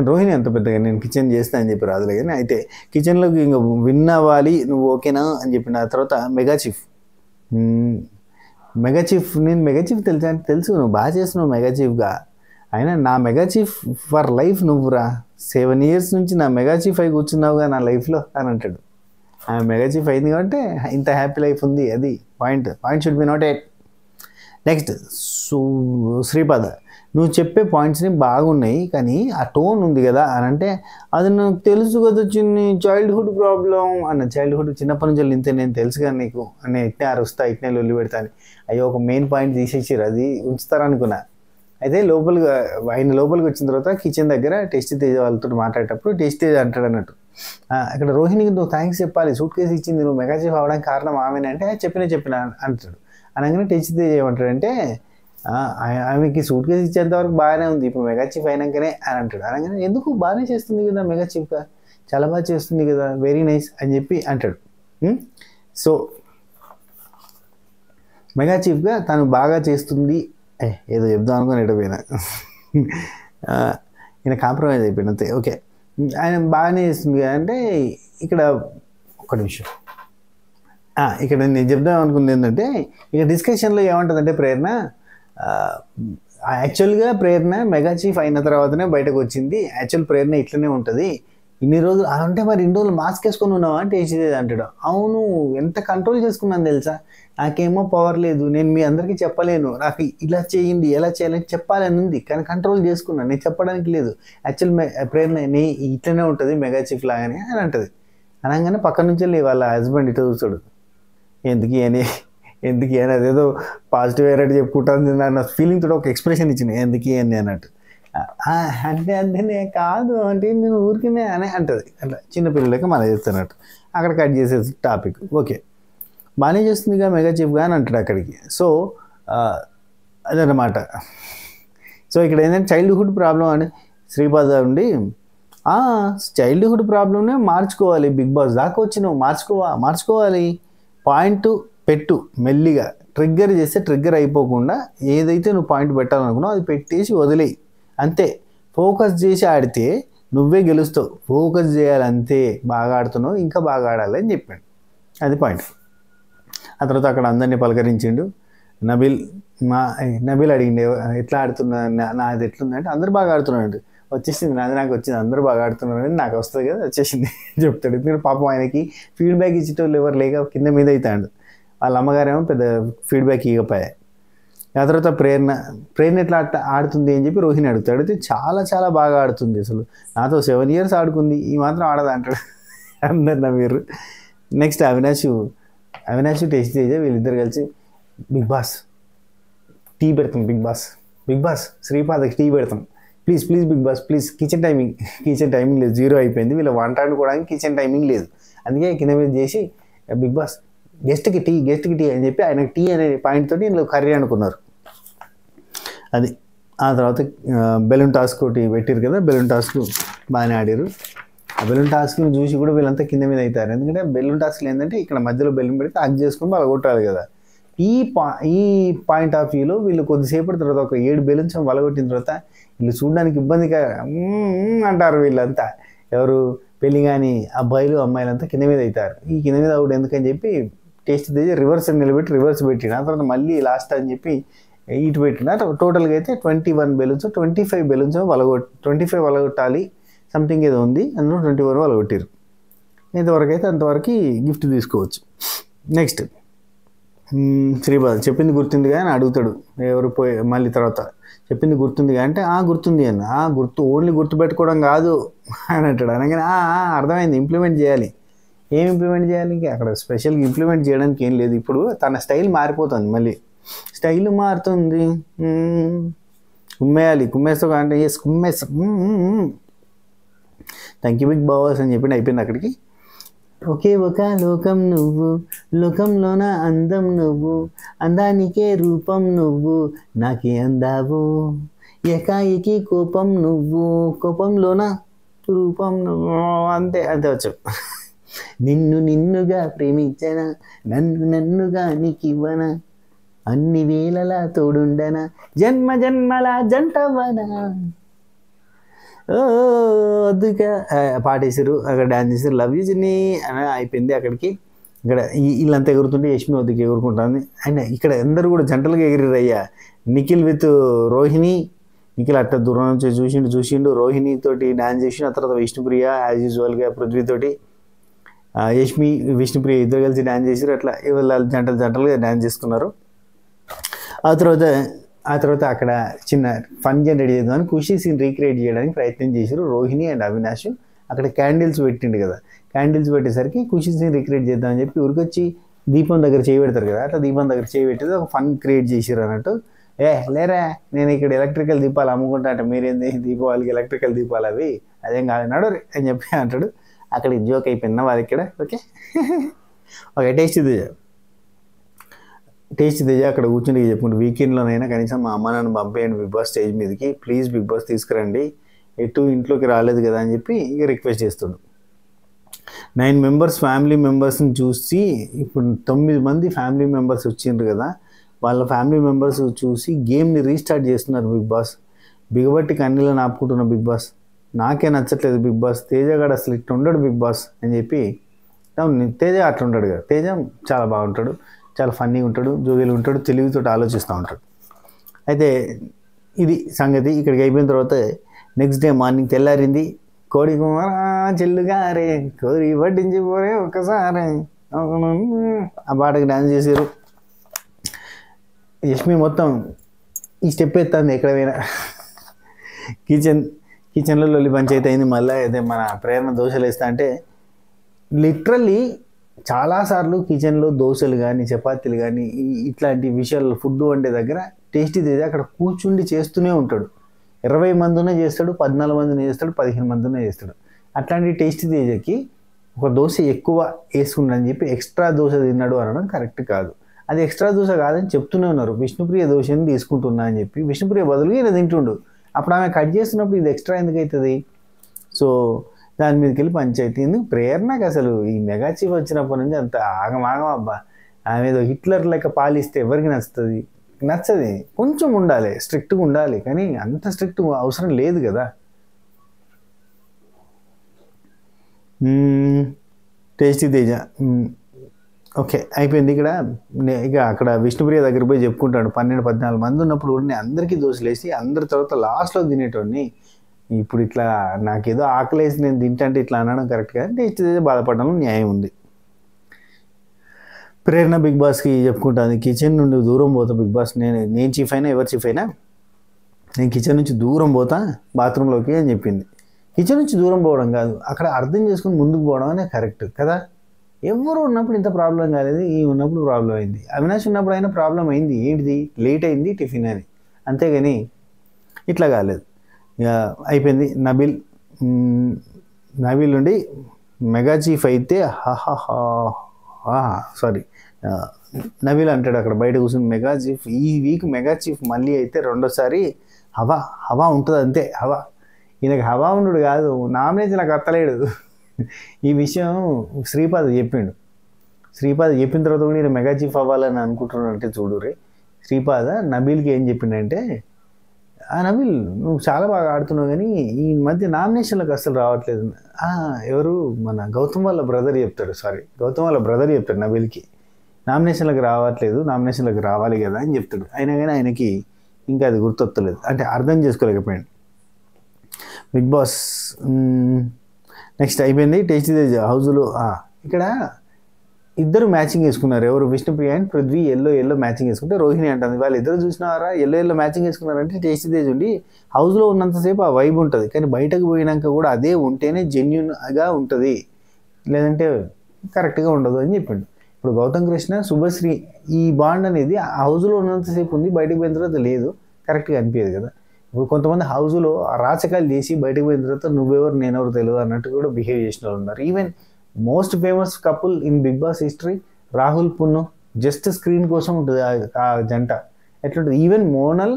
రోహిణి అంత పెద్దగా నేను కిచెన్ చేస్తా అని చెప్పి రాదులే కానీ, అయితే కిచెన్లోకి ఇంకా విన్ అవ్వాలి నువ్వు ఓకేనా అని చెప్పిన తర్వాత మెగా చీఫ్ నేను మెగా చీఫ్ తెలుసా అంటే తెలుసు, నువ్వు బాగా చేస్తున్నావు మెగా చీఫ్గా, అయినా నా మెగా చీఫ్ ఫర్ లైఫ్ నువ్వురా, 7 years నుంచి నా మెగా చీఫ్ అయి కూర్చున్నావుగా నా లైఫ్లో అని అంటాడు. ఆమె మెగా చీఫ్ అయింది కాబట్టి ఇంత హ్యాపీ లైఫ్ ఉంది, అది point should be noted. Next Sripada, నువ్వు చెప్పే పాయింట్స్ని బాగున్నాయి కానీ ఆ టోన్ ఉంది కదా అని అంటే, అది నాకు తెలుసు కదా చిన్ని, చైల్డ్హుడ్ ప్రాబ్లం అన్న. చైల్డ్హుడ్ చిన్నప్పటి నుంచి ఇంతే, నేను తెలుసు కదా నీకు అని ఇట్నే అరుస్తా, ఇట్నే లొల్లి పెడతాను. అయ్యో ఒక మెయిన్ పాయింట్ తీసేసారు, అది ఉంచుతారనుకున్నా. అయితే ఆయన లోపలికి వచ్చిన తర్వాత కిచెన్ దగ్గర టేస్టీ తేజ వాళ్ళతో మాట్లాడేటప్పుడు టేస్టీ తేజ అంటాడు అన్నట్టు, అక్కడ రోహిణికి నువ్వు థ్యాంక్స్ చెప్పాలి, సూట్ కేసు ఇచ్చింది నువ్వు మెగా చీఫ్ అవ్వడానికి కారణం ఆమెనే అంటే, చెప్పిన అంటాడు. అనగానే టేస్టీ తేజ ఏమంటాడంటే, ఆమెకి సూట్ కేసు ఇచ్చేంత వరకు బాగానే ఉంది, ఇప్పుడు మెగా చీఫ్ అయినాకనే అని అంటాడు. అనగానే ఎందుకు బాగానే చేస్తుంది కదా మెగా చీఫ్గా, చాలా బాగా చేస్తుంది కదా, వెరీ నైస్ అని చెప్పి అంటాడు. సో మెగా చీఫ్గా తను బాగా చేస్తుంది, ఏదో చెప్దాం అనుకుని ఎడిపోయినా, ఈయన కాంప్రమైజ్ అయిపోయిన అంతే. ఓకే, ఆయన బాగానే చేస్తుంది కదా అంటే, ఇక్కడ ఒక నిమిషం, ఇక్కడ నేను చెప్దాం అనుకుంది ఏంటంటే, ఇక డిస్కషన్లో ఏమంటుందంటే ప్రేరణ, యాక్చువల్గా ప్రేరణ మెగా చీఫ్ అయిన తర్వాతనే బయటకు వచ్చింది, యాక్చువల్ ప్రేరణ ఇట్లనే ఉంటుంది, ఇన్ని రోజులు అంటే మరి ఇన్ని రోజులు మాస్క్ వేసుకొని ఉన్నావా అంటే వేసేది అంటాడు. అవును, ఎంత కంట్రోల్ చేసుకున్నాను తెలుసా, నాకేమో పవర్ లేదు, నేను మీ అందరికీ చెప్పలేను, నాకు ఇలా చేయండి ఎలా చేయాలని చెప్పాలని ఉంది కానీ కంట్రోల్ చేసుకున్నాను, నేను చెప్పడానికి లేదు, యాక్చువల్ ప్రేరణ ఇట్లనే ఉంటుంది మెగా చీఫ్ లాగానే అని అంటుంది. అనగానే పక్క నుంచి వెళ్ళి వాళ్ళ హస్బెండ్ ఇటు చూస్తాడు, ఎందుకు అని అదేదో పాజిటివ్ ఎయిరెట్ చెప్పుకుంటుంది అన్న ఫీలింగ్ తోటి ఒక ఎక్స్ప్రెషన్ ఇచ్చింది, ఎందుకు అని అన్నట్టు. అంటేనే కాదు అంటే నేను ఊరికినే అని అంటుంది. అట్లా చిన్నపిల్లలకి మన చేస్తున్నట్టు అక్కడ కట్ చేసే టాపిక్. ఓకే, బాగానే చేస్తుందిగా మెగా చీఫ్గా అని అంటాడు అక్కడికి. సో అదన్నమాట. సో ఇక్కడ ఏంటంటే చైల్డ్హుడ్ ప్రాబ్లం అని శ్రీపాద ఉండి, చైల్డ్హుడ్ ప్రాబ్లమ్నే మార్చుకోవాలి, బిగ్ బాస్ దాకా వచ్చి నువ్వు మార్చుకోవాలి, పాయింట్ పెట్టు, మెల్లిగా ట్రిగ్గర్ చేస్తే ట్రిగ్గర్ అయిపోకుండా ఏదైతే నువ్వు పాయింట్ పెట్టాలనుకున్నావు అది పెట్టేసి వదిలేయి అంతే. ఫోకస్ చేసి ఆడితే నువ్వే గెలుస్తావు, ఫోకస్ చేయాలి అంతే, బాగా ఆడుతున్నావు ఇంకా బాగా ఆడాలి అని చెప్పాడు, అది పాయింట్. ఆ తర్వాత అక్కడ అందరినీ పలకరించిండు. నబీల్ అడిగిండు ఎట్లా ఆడుతున్నా, నాది ఎట్లుందంటే అందరు బాగా ఆడుతున్నాడు, వచ్చేసింది నాది నాకు వచ్చింది, అందరూ బాగా ఆడుతున్నారని నాకు వస్తుంది కదా వచ్చేసింది చెప్తాడు. ఎందుకంటే పాపం ఆయనకి ఫీడ్బ్యాక్ ఇచ్చేటోళ్ళు ఎవరు లేక కింద మీద అవుతాడు, వాళ్ళ అమ్మగారేమో పెద్ద ఫీడ్బ్యాక్ ఇవ్వకపోయాయి. ఆ తర్వాత ప్రేరణ ఎట్లా ఆడుతుంది అని చెప్పి రోహిణి అడుగుతాడు. అయితే చాలా బాగా ఆడుతుంది, అసలు నాతో 7 years ఆడుకుంది, ఈ మాత్రం ఆడదా అంటాడు. అందరు మీరు నెక్స్ట్ అవినాష్ టేస్ట్ తేజ వీళ్ళిద్దరు కలిసి బిగ్ బాస్ టీ పెడతాం, బిగ్ బాస్ శ్రీపాదకి టీ పెడతాం, please Bigg Boss please, kitchen timing లేదు, 0 అయిపోయింది, వీళ్ళ వంట ఆడుకోవడానికి కిచెన్ టైమింగ్ లేదు, అందుకే కింద మీద చేసి బిగ్ బాస్ గెస్ట్కి టీ అని చెప్పి ఆయనకి టీ అనే పాయింట్ తోటి వీళ్ళు కర్రీ అనుకున్నారు. అది ఆ తర్వాత బెలూన్ టాస్క్ ఒకటి పెట్టారు కదా, బెలూన్ టాస్క్ బాగానే ఆడారు. ఆ బెలూన్ టాస్క్ని చూసి కూడా వీళ్ళంతా కింద మీద అవుతారు, ఎందుకంటే బెలూన్ టాస్క్లు ఏంటంటే ఇక్కడ మధ్యలో బెలూన్ పెడితే హగ్ చేసుకుని వాళ్ళు కొట్టాలి కదా. ఈ పాయింట్ ఆఫ్ వ్యూలో వీళ్ళు కొద్దిసేపటి తర్వాత ఒక 7 బెలూన్స్ వలగొట్టిన తర్వాత వీళ్ళు చూడడానికి ఇబ్బందిగా అంటారు వీళ్ళంతా, ఎవరు పెళ్ళి కానీ అబ్బాయిలు అమ్మాయిలంతా కింద మీద అవుతారు. ఈ కింద మీద అవుడు ఎందుకని చెప్పి టేస్ట్ తెచ్చి రివర్స్ పెట్టిన ఆ తర్వాత మళ్ళీ లాస్ట్ అని చెప్పి ఇటు పెట్టిన టోటల్గా అయితే 21 బెలూన్స్ 25 బెలూన్స్ 25 వలగొట్టాలి సంథింగ్ ఏదో ఉంది, అందులో 21 వలగొట్టారు. ఎంతవరకు అయితే అంతవరకు గిఫ్ట్ తీసుకోవచ్చు. నెక్స్ట్ శ్రీపాద్ చెప్పింది గుర్తుందిగా అని అడుగుతాడు, ఎవరు మళ్ళీ తర్వాత చెప్పింది గుర్తుందిగా అంటే గుర్తుంది అన్న, ఓన్లీ గుర్తుపెట్టుకోవడం కాదు అని అంటాడు. అనగానే అర్థమైంది, ఇంప్లిమెంట్ చేయాలి. ఏం ఇంప్లిమెంట్ చేయాలి, ఇంకా అక్కడ స్పెషల్గా ఇంప్లిమెంట్ చేయడానికి ఏం లేదు, ఇప్పుడు తన స్టైల్ మారిపోతుంది, మళ్ళీ స్టైల్ మారుతుంది, కుమ్మేస్తా అంటే కుమ్మేస్తా, థ్యాంక్ యూ బిగ్ బాస్ అని చెప్పి అయిపోయింది అక్కడికి. ఒకే ఒక లోకం నువ్వు, లోకంలోన అందం నువ్వు, అందానికే రూపం నువ్వు, నాకే అందావు, ఏకాయికి కోపం నువ్వు, కోపంలోన రూపం నువ్వు, అంతే వచ్చావు. నిన్ను నిన్నుగా ప్రేమించనా, నన్ను నన్నుగా నీకివ్వనా, అన్ని వేళలా తోడుండనా, జన్మ జన్మల జంటవ్వనా. వద్దుగా పాటేసారు, అక్కడ డాన్స్ చేశారు, లవ్ యూ చిన్ని అని అయిపోయింది. అక్కడికి ఇక్కడ వీళ్ళంతా ఎగురుతుంటే యష్మి వద్దకు ఎగురుకుంటుంది. అండ్ ఇక్కడ అందరూ కూడా జంటలుగా ఎగిరిరు అయ్యా. నిఖిల్ విత్ రోహిణి, నిఖిల్ అట్ట దూరం నుంచి చూసిండు రోహిణితోటి డాన్స్ చేసి, ఆ తర్వాత విష్ణుప్రియ యాజ్ యూజువల్గా పృథ్వీతోటి, యష్మి విష్ణుప్రియ ఇద్దరు కలిసి డ్యాన్స్ చేసారు. అట్లా వాళ్ళు జంటలుగా డ్యాన్స్ చేసుకున్నారు. ఆ తర్వాత అక్కడ చిన్న ఫన్ జనరేట్ చేద్దామని ఖుషీ సీన్ రీక్రియేట్ చేయడానికి ప్రయత్నం చేశారు రోహిణి అండ్ అవినాష్. అక్కడ క్యాండిల్స్ పెట్టిండు కదా, క్యాండిల్స్ పెట్టేసరికి ఖుషీ సీన్ రీక్రియేట్ చేద్దామని చెప్పి ఊరికొచ్చి దీపం దగ్గర చేయి పెడతారు కదా, అట్లా దీపం దగ్గర చేయి పెట్టేది ఒక ఫన్ క్రియేట్ చేసారు అన్నట్టు. లేరా నేను ఇక్కడ ఎలక్ట్రికల్ దీపాలు అమ్ముకుంటా అంటే మీరేంది దీపావళికి ఎలక్ట్రికల్ దీపాలు అవి అదేం కాదు నడవరు అని చెప్పి అంటాడు. అక్కడ జోక్ అయిపోయినా వాళ్ళ ఇక్కడ. ఓకే ఓకే టేస్ట్ తేజ అక్కడ కూర్చుని చెప్పుకుంటే వీకెండ్లోనైనా కనీసం మా అమ్మ నాన్న పంపేయండి బిగ్ బాస్ స్టేజ్ మీదకి, ప్లీజ్ బిగ్ బాస్ తీసుకురండి, ఎటు ఇంట్లోకి రాలేదు కదా అని చెప్పి ఇక రిక్వెస్ట్ చేస్తుండు. 9 మెంబర్స్ ఫ్యామిలీ మెంబర్స్ని చూసి ఇప్పుడు 9 మంది ఫ్యామిలీ మెంబర్స్ వచ్చిండ్రు కదా, వాళ్ళ ఫ్యామిలీ మెంబర్స్ చూసి గేమ్ని రీస్టార్ట్ చేస్తున్నారు బిగ్ బాస్. బిగబట్టి కన్నీళ్ళని ఆపుకుంటున్న బిగ్ బాస్, నాకే నచ్చట్లేదు బిగ్ బాస్, తేజ గడ అసలు ఇట్లా ఉండడు బిగ్ బాస్ అని చెప్పి. తేజ అట్లా ఉంటాడు కదా, తేజ చాలా బాగుంటాడు, చాలా ఫన్నీగా ఉంటాడు, జోగిలు ఉంటాడు, తెలివితో ఆలోచిస్తూ ఉంటాడు. అయితే ఇది సంగతి. ఇక్కడికి అయిపోయిన తర్వాత నెక్స్ట్ డే మార్నింగ్ తెల్లారింది. కోడి కుమార చెల్లుగారే కోరి పట్టించిపోరే ఒక్కసారి ఆ పాటకి డాన్స్ చేశారు. యష్మి మొత్తం ఈ స్టెప్ ఎత్తాంది ఎక్కడ పోయినా. కిచెన్లో లొల్లి పంచాయతీ అయింది. మళ్ళీ అయితే మన ప్రేరణ దోశలు వేస్తా అంటే లిటరల్లీ చాలాసార్లు కిచెన్లో దోశలు కానీ చపాతీలు కానీ ఇట్లాంటి విషయాలు ఫుడ్ వండే దగ్గర టేస్టీ తేజ అక్కడ కూర్చుండి చేస్తూనే ఉంటాడు. 20 మందినే చేస్తాడు, 14 మందినే చేస్తాడు, 15 మందినే చేస్తాడు. అట్లాంటి టేస్టీ తేజకి ఒక దోశ ఎక్కువ వేసుకున్నాడని చెప్పి ఎక్స్ట్రా దోశ తిన్నాడు అనడం కరెక్ట్ కాదు. అది ఎక్స్ట్రా దోశ కాదని చెప్తూనే ఉన్నారు. విష్ణుప్రియ దోశని తీసుకుంటున్నా అని చెప్పి విష్ణుప్రియ బదులుగా ఇలా తింటుండు. అప్పుడు ఆమె కట్ చేస్తున్నప్పుడు ఇది ఎక్స్ట్రా ఎందుకు అవుతుంది? సో దాని మీదకి వెళ్ళి పంచాయతీ. ఎందుకు ప్రేరణకు అసలు ఈ మెగా చీఫ్ వచ్చినప్పటి నుంచి అంత ఆగమాగం అబ్బా. ఆమె ఏదో హిట్లర్ లెక్క పాలిస్తే ఎవరికి నచ్చుతుంది? నచ్చది. కొంచెం ఉండాలి, స్ట్రిక్ట్గా ఉండాలి, కానీ అంత స్ట్రిక్ట్ అవసరం లేదు కదా. టేస్టీ తేజ ఓకే అయిపోయింది. ఇక అక్కడ విష్ణుప్రియ దగ్గర పోయి చెప్పుకుంటాడు 12-14 మంది ఉన్నప్పుడు కూడా నేను అందరికీ దోశలు వేసి అందరి తర్వాత లాస్ట్లో తినేటోడిని, ఇప్పుడు ఇట్లా నాకేదో ఆకలేసి నేను తింటే ఇట్లా అనడం కరెక్ట్ కాదు. టేస్ట్ తేజ బాధపడడంలో న్యాయం ఉంది. ప్రేరణ బిగ్ బాస్కి చెప్పుకుంటాను, కిచెన్ నుండి దూరం పోతా బిగ్ బాస్, నేను చీఫ్ అయినా ఎవరు చీఫ్ అయినా నేను కిచెన్ నుంచి దూరం పోతా బాత్రూంలోకి అని చెప్పింది. కిచెన్ నుంచి దూరం పోవడం కాదు, అక్కడ అర్థం చేసుకుని ముందుకు పోవడం అనే కరెక్ట్ కదా. ఎవరు ఉన్నప్పుడు ఇంత ప్రాబ్లం కాలేదు, ఈ ఉన్నప్పుడు ప్రాబ్లం అయింది. అవినాష్ ఉన్నప్పుడు అయినా ప్రాబ్లం అయింది. ఏంటిది? లేట్ అయింది టిఫిన్ అని, అంతేగాని ఇట్లా కాలేదు. ఇక అయిపోయింది. నబీల్ నుండి మెగా చీఫ్ అయితే సారీ నబీల్ అంటాడు అక్కడ బయట కూర్చొని మెగా చీఫ్ ఈ వీక్ మెగా చీఫ్ మళ్ళీ అయితే రెండోసారి హవా ఉంటుంది అంతే. ఈయనకి హవా ఉండు కాదు, నామినేషన్ నాకు అత్తలేడు. ఈ విషయం శ్రీపాద్ చెప్పిండు. శ్రీపాద్ చెప్పిన తర్వాత కూడా ఈయన మెగా చీఫ్ అవ్వాలని అనుకుంటున్నాడంటే చూడురే. శ్రీపాద నబీల్కి ఏం చెప్పిండంటే, నబీల్ నువ్వు చాలా బాగా ఆడుతున్నావు కానీ ఈ మధ్య నామినేషన్లకు అసలు రావట్లేదు. ఎవరు మన గౌతమ్ వాళ్ళ బ్రదర్ చెప్తాడు నబీల్కి, నామినేషన్లకు రావట్లేదు, నామినేషన్లకు రావాలి కదా అని చెప్తాడు. అయినా కానీ ఆయనకి ఇంకా అది గుర్తొత్తలేదు, అంటే అర్థం చేసుకోలేకపోయాడు. బిగ్ బాస్ నెక్స్ట్ అయిపోయింది. టేస్టీ తేజ హౌస్లో ఇక్కడ ఇద్దరు మ్యాచింగ్ వేసుకున్నారు. ఎవరు? Vishnupriya and Prithvi yellow matching వేసుకుంటే రోహిణి అంటుంది. వాళ్ళు ఇద్దరు చూసినారా ఎల్లో మ్యాచింగ్ వేసుకున్నారంటే టేస్టీ తేజ్ ఉండి హౌస్లో ఉన్నంతసేపు ఆ వైబ్ ఉంటుంది, కానీ బయటకు పోయినాక కూడా అదే ఉంటేనే జెన్యున్గా ఉంటుంది, లేదంటే కరెక్ట్గా ఉండదు అని చెప్పిండు. ఇప్పుడు గౌతమ్ కృష్ణ శుభశ్రీ ఈ బాండ్ అనేది హౌస్లో ఉన్నంతసేపు ఉంది, బయటకు పోయిన తర్వాత లేదు, కరెక్ట్గా అనిపించదు కదా. ఇప్పుడు కొంతమంది హౌస్లో రాచకాలు చేసి బయటకు పోయిన తర్వాత నువ్వెవరు నేనెవరు తెలియదు అన్నట్టు కూడా బిహేవ్ చేసిన వాళ్ళు ఉన్నారు. Even most famous couple in Bigg Boss history Rahul Punnu, just screen కోసం ఉంటుంది ఆ జంట. ఎట్లుంటుంది? ఈవెన్ మోనల్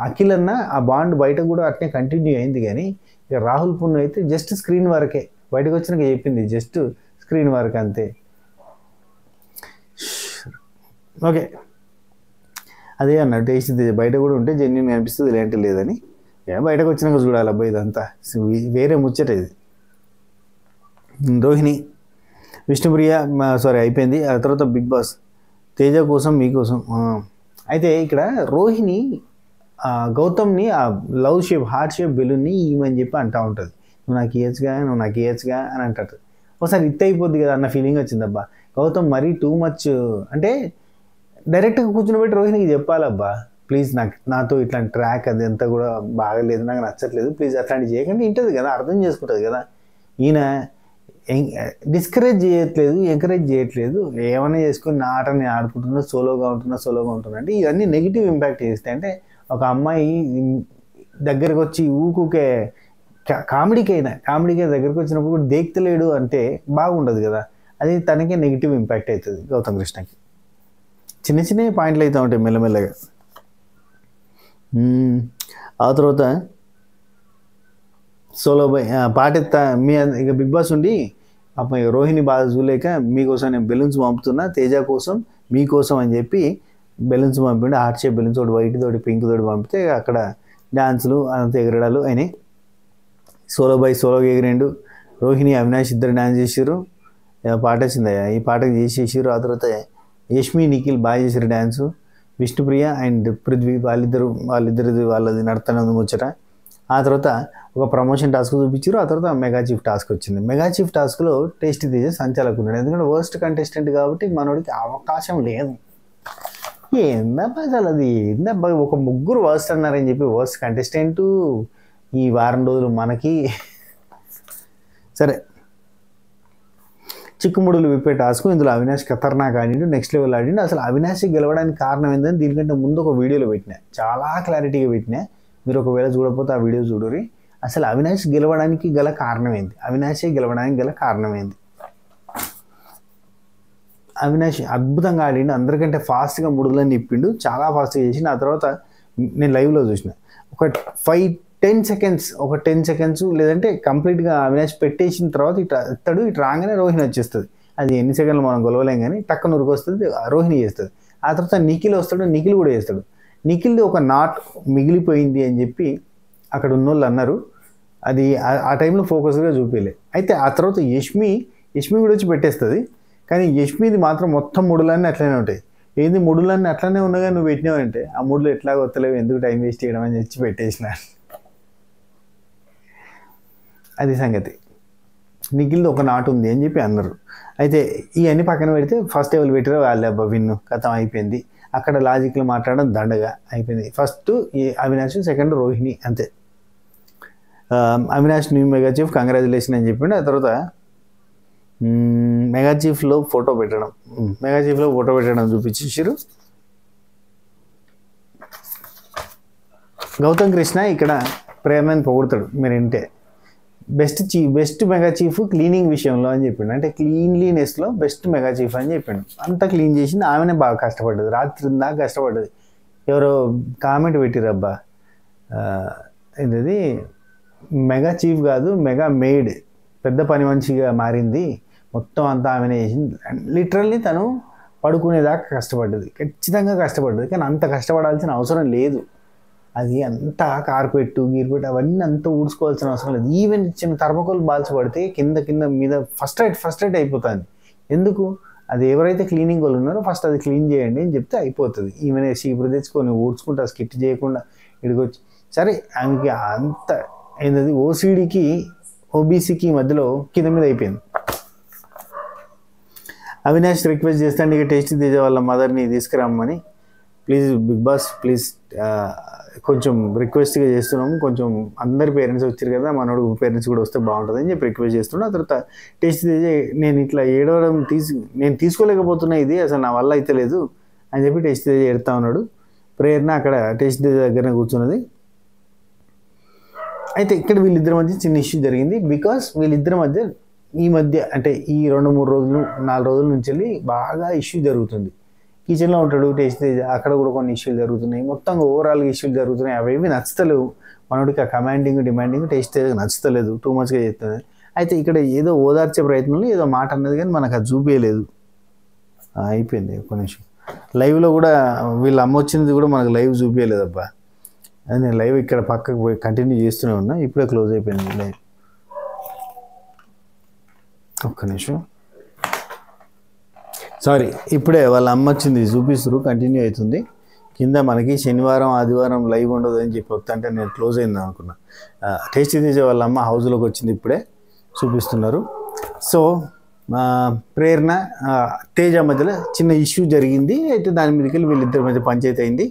అఖిల్ అన్న ఆ బాండ్ బయట కూడా అట్నే కంటిన్యూ అయింది, కానీ ఇక రాహుల్ పున్ను అయితే జస్ట్ స్క్రీన్ వరకే, బయటకు వచ్చినాక చెప్పింది జస్ట్ స్క్రీన్ వర్క్ అంతే. ఓకే, అదే అన్న టేస్ట్ బయట కూడా ఉంటే జెన్యున్ అనిపిస్తుంది, ఇలాంటి లేదని. బయటకు వచ్చినాక చూడాలి అబ్బాయి, ఇదంతా వేరే ముచ్చట ఇది. రోహిణి, విష్ణుప్రియ సారీ అయిపోయింది. ఆ తర్వాత బిగ్ బాస్ తేజ కోసం మీకోసం. అయితే ఇక్కడ రోహిణి గౌతమ్ని ఆ లవ్ షేప్ హార్ట్ షేప్ బెలూన్ని ఇవ్వని చెప్పి అంటూ ఉంటుంది. నువ్వు నాకు ఇయచ్చుగా, నువ్వు నాకు ఇయచ్చుగా అని అంటాడు. ఒకసారి ఇత్త అయిపోద్ది కదా అన్న ఫీలింగ్ వచ్చిందబ్బా. గౌతమ్ మరీ టూ మచ్ అంటే డైరెక్ట్గా కూర్చుని రోహిణికి చెప్పాలబ్బా, ప్లీజ్ నాతో ఇట్లాంటి ట్రాక్ అది అంతా కూడా బాగలేదు, నాకు నచ్చట్లేదు, ప్లీజ్ అట్లాంటివి చేయకండి. వింటుంది కదా, అర్థం చేసుకుంటుంది కదా. ఈయన డిస్కరేజ్ చేయట్లేదు, ఎంకరేజ్ చేయట్లేదు, ఏమైనా చేసుకుని నా ఆట నేను ఆడుకుంటున్నా, సోలోగా ఉంటున్నా అంటే ఇవన్నీ నెగిటివ్ ఇంపాక్ట్ చేస్తాయి. అంటే ఒక అమ్మాయి దగ్గరకు వచ్చి ఊకుకే కామెడీకైనా దగ్గరకు వచ్చినప్పుడు కూడా దేక్తలేడు అంటే బాగుండదు కదా, అది తనకే నెగిటివ్ ఇంపాక్ట్ అవుతుంది గౌతమ్ కృష్ణకి. చిన్న చిన్న పాయింట్లు అవుతూ ఉంటాయి మెల్లమెల్లగా. ఆ తర్వాత సోలో బై పాట మీ ఇక బిగ్ బాస్ ఉండి అప్పుడు రోహిణి బాధ చూలేక మీకోసం నేను బెలూన్స్ పంపుతున్నా, తేజ కోసం మీకోసం అని చెప్పి బెలూన్స్ పంపిండు. హార్ట్ షేప్ బెలూన్స్, ఒకటి వైట్ తోటి పింక్ తోటి పంపితే అక్కడ డ్యాన్సులు అంత ఎగరడాలు అయినాయి. సోలో బై సోలోగా ఎగిరిండు. రోహిణి అవినాష్ ఇద్దరు డ్యాన్స్ చేసారు, పాట వచ్చిందయ్యా ఈ పాటకు చేసేసారు. ఆ తర్వాత యష్మి నిఖిల్ బాగా చేశారు డ్యాన్సు. విష్ణుప్రియ అండ్ పృథ్వీ వాళ్ళది నడుతున్నది ముచ్చట. ఆ తర్వాత ఒక ప్రమోషన్ టాస్క్ చూపించారు. ఆ తర్వాత మెగా చీఫ్ టాస్క్ వచ్చింది. మెగా చీఫ్ టాస్క్లో టేస్ట్ తేజ సంచాలకున్నాడు, ఎందుకంటే వర్స్ట్ కంటెస్టెంట్ కాబట్టి మనోడికి అవకాశం లేదు. ఏందబ్బా అసలు అది ఏందబ్బా, ఒక ముగ్గురు వర్స్ట్ అన్నారని చెప్పి వర్స్ట్ కంటెస్టెంట్ ఈ వారం రోజులు మనకి. సరే, చిక్కుముడులు విప్పే టాస్క్, ఇందులో అవినాష్ ఖతర్నాక్ ఆడిండు, నెక్స్ట్ లెవెల్ ఆడిండు. అసలు అవినాష్ గెలవడానికి కారణం ఏంటని దీనికంటే ముందు ఒక వీడియోలో పెట్టినా, చాలా క్లారిటీగా పెట్టినా. మీరు ఒకవేళ చూడకపోతే ఆ వీడియో చూడరి. అసలు అవినాష్ గెలవడానికి గల కారణం ఏంది, అవినాష్ అద్భుతంగా ఆడిండు, అందరికంటే ఫాస్ట్గా ముడులని నిప్పిండు, చాలా ఫాస్ట్గా చేసిండు. ఆ తర్వాత నేను లైవ్లో చూసిన ఒక 5-10 సెకండ్స్, ఒక 10 సెకండ్స్ లేదంటే కంప్లీట్గా అవినాష్ పెట్టేసిన తర్వాత ఇటు రాగానే రోహిణి వచ్చేస్తుంది. అది ఎన్ని సెకండ్లు మనం గొలవలేం కానీ టక్క నురుకు వస్తుంది, రోహిణి చేస్తుంది. ఆ తర్వాత నిఖిల్ వస్తాడు, నిఖిల్ కూడా చేస్తాడు. నిఖిల్ది ఒక నాట్ మిగిలిపోయింది అని చెప్పి అక్కడ ఉన్నోళ్ళు అన్నారు. అది ఆ టైంలో ఫోకస్గా చూపించలే. అయితే ఆ తర్వాత యష్మి కూడా వచ్చి పెట్టేస్తుంది. కానీ యష్మిది మాత్రం మొత్తం ముడులన్నీ అట్లనే ఉంటాయి. ఏంది ముడులన్నీ అట్లనే ఉండగా నువ్వు పెట్టినావంటే ఆ ముడులు ఎట్లా వస్తలేవు, ఎందుకు టైం వేస్ట్ చేయడం అని చెప్పి పెట్టేసిన. అది సంగతి. నిఖిల్ది ఒక నాటు ఉంది అని చెప్పి అన్నారు. అయితే ఇవన్నీ పక్కన పెడితే ఫస్ట్ ఎవరు పెట్టారో వాళ్ళే అబ్బా విన్ను, కథం అయిపోయింది. అక్కడ లాజిక్లో మాట్లాడడం దండగా అయిపోయింది. ఫస్ట్ ఈ అవినాష్, సెకండ్ రోహిణి, అంతే. Avinash new mega chief congratulation అని చెప్పిండు. ఆ తర్వాత మెగా చీఫ్లో ఫోటో పెట్టడం చూపించేసారు. గౌతమ్ కృష్ణ ఇక్కడ ప్రేరణని పొగుడతాడు, మీరు వింటే. బెస్ట్ మెగా చీఫ్ క్లీనింగ్ విషయంలో అని చెప్పిండు, అంటే క్లీన్లీనెస్లో బెస్ట్ మెగా చీఫ్ అని చెప్పిండు. అంతా క్లీన్ చేసింది ఆమెనే, బాగా కష్టపడ్డది, రాత్రి దాకా కష్టపడ్డది. ఎవరో కామెంట్ పెట్టిరబ్బా, ఏంటది మెగా చీఫ్ కాదు మెగా మెయిడ్, పెద్ద పని మనిషిగా మారింది, మొత్తం అంతా ఆమెనే చేసింది. లిటరల్లీ తను పడుకునేదాకా కష్టపడ్డది, ఖచ్చితంగా కష్టపడ్డది. కానీ అంత కష్టపడాల్సిన అవసరం లేదు. అది అంతా కార్పెట్ అవన్నీ అంతా ఊడ్చుకోవాల్సిన అవసరం లేదు. ఈవెన్ చిన్న థర్మకోల్ బాల్స్ పడితే కింద మీద ఫస్ట్ రైట్ అయిపోతుంది. ఎందుకు, అది ఎవరైతే క్లీనింగ్ వాళ్ళు ఉన్నారో ఫస్ట్ అది క్లీన్ చేయండి అని చెప్తే అయిపోతుంది. ఈమెనే చీపురు తెచ్చుకొని ఊడ్చుకుంటా స్కిట్ చేయకుండా ఇడికొచ్చి. సరే, ఆమెకి అంత ఏంటది ఓసీడీకి ఓబీసీకి మధ్యలో కింద మీద అయిపోయింది. అవినాష్ రిక్వెస్ట్ చేస్తాను ఇక టేస్ట్ తేజ వాళ్ళ మదర్ని తీసుకురమ్మని, ప్లీజ్ బిగ్ బాస్ ప్లీజ్ కొంచెం రిక్వెస్ట్గా చేస్తున్నాము, కొంచెం అందరి పేరెంట్స్ వచ్చారు కదా, మనోడు పేరెంట్స్ కూడా వస్తే బాగుంటుంది అని చెప్పి రిక్వెస్ట్ చేస్తున్నాడు. ఆ తర్వాత టేస్ట్ తేజ నేను ఇట్లా ఏడవడం నేను తీసుకోలేకపోతున్నా, ఇది అసలు నా వల్ల అయితే లేదు అని చెప్పి టేస్ట్ తేజ ఎడతా ఉన్నాడు. ప్రేరణ అక్కడ టేస్ట్ తేజ దగ్గరనే కూర్చున్నది. అయితే ఇక్కడ వీళ్ళిద్దరి మధ్య చిన్న ఇష్యూ జరిగింది. బికాస్ వీళ్ళిద్దరి మధ్య ఈ మధ్య అంటే ఈ 2-3 రోజులు 4 రోజుల నుంచి వెళ్ళి బాగా ఇష్యూ జరుగుతుంది. కిచెన్లో ఉంటాడు టేస్ట్ తేజ, అక్కడ కూడా కొన్ని ఇష్యూలు జరుగుతున్నాయి, మొత్తంగా ఓవరాల్గా ఇష్యూలు జరుగుతున్నాయి. అవేవి నచ్చుతలేవు మనోడికి, ఆ కమాండింగ్ డిమాండింగ్ టేస్ట్ తేజ నచ్చుతలేదు, టూ మచ్గా చేస్తుంది. అయితే ఇక్కడ ఏదో ఓదార్చే ప్రయత్నంలో ఏదో మాట అన్నది కానీ మనకు అది చూపించలేదు. అయిపోయింది ఒక నిమిషం. లైవ్లో కూడా వీళ్ళ అమ్మ వచ్చినది కూడా మనకు లైవ్ చూపించలేదు అబ్బా. అది నేను లైవ్ ఇక్కడ పక్కకు పోయి కంటిన్యూ చేస్తూనే ఉన్నా, ఇప్పుడే క్లోజ్ అయిపోయింది లైవ్. ఒక్క నిమిషం, సారీ, ఇప్పుడే వాళ్ళ అమ్మ వచ్చింది చూపిస్తారు, కంటిన్యూ అవుతుంది. కింద మనకి శనివారం ఆదివారం లైవ్ ఉండదు అని చెప్పి వస్తుంటే నేను క్లోజ్ అయింది అనుకున్నా. టేస్టీ తేజ వాళ్ళ అమ్మ హౌస్లోకి వచ్చింది, ఇప్పుడే చూపిస్తున్నారు. సో ప్రేరణ తేజ మధ్యలో చిన్న ఇష్యూ జరిగింది. అయితే దాని మీదకి వెళ్ళి వీళ్ళిద్దరి మధ్య పంచాయతీ అయింది.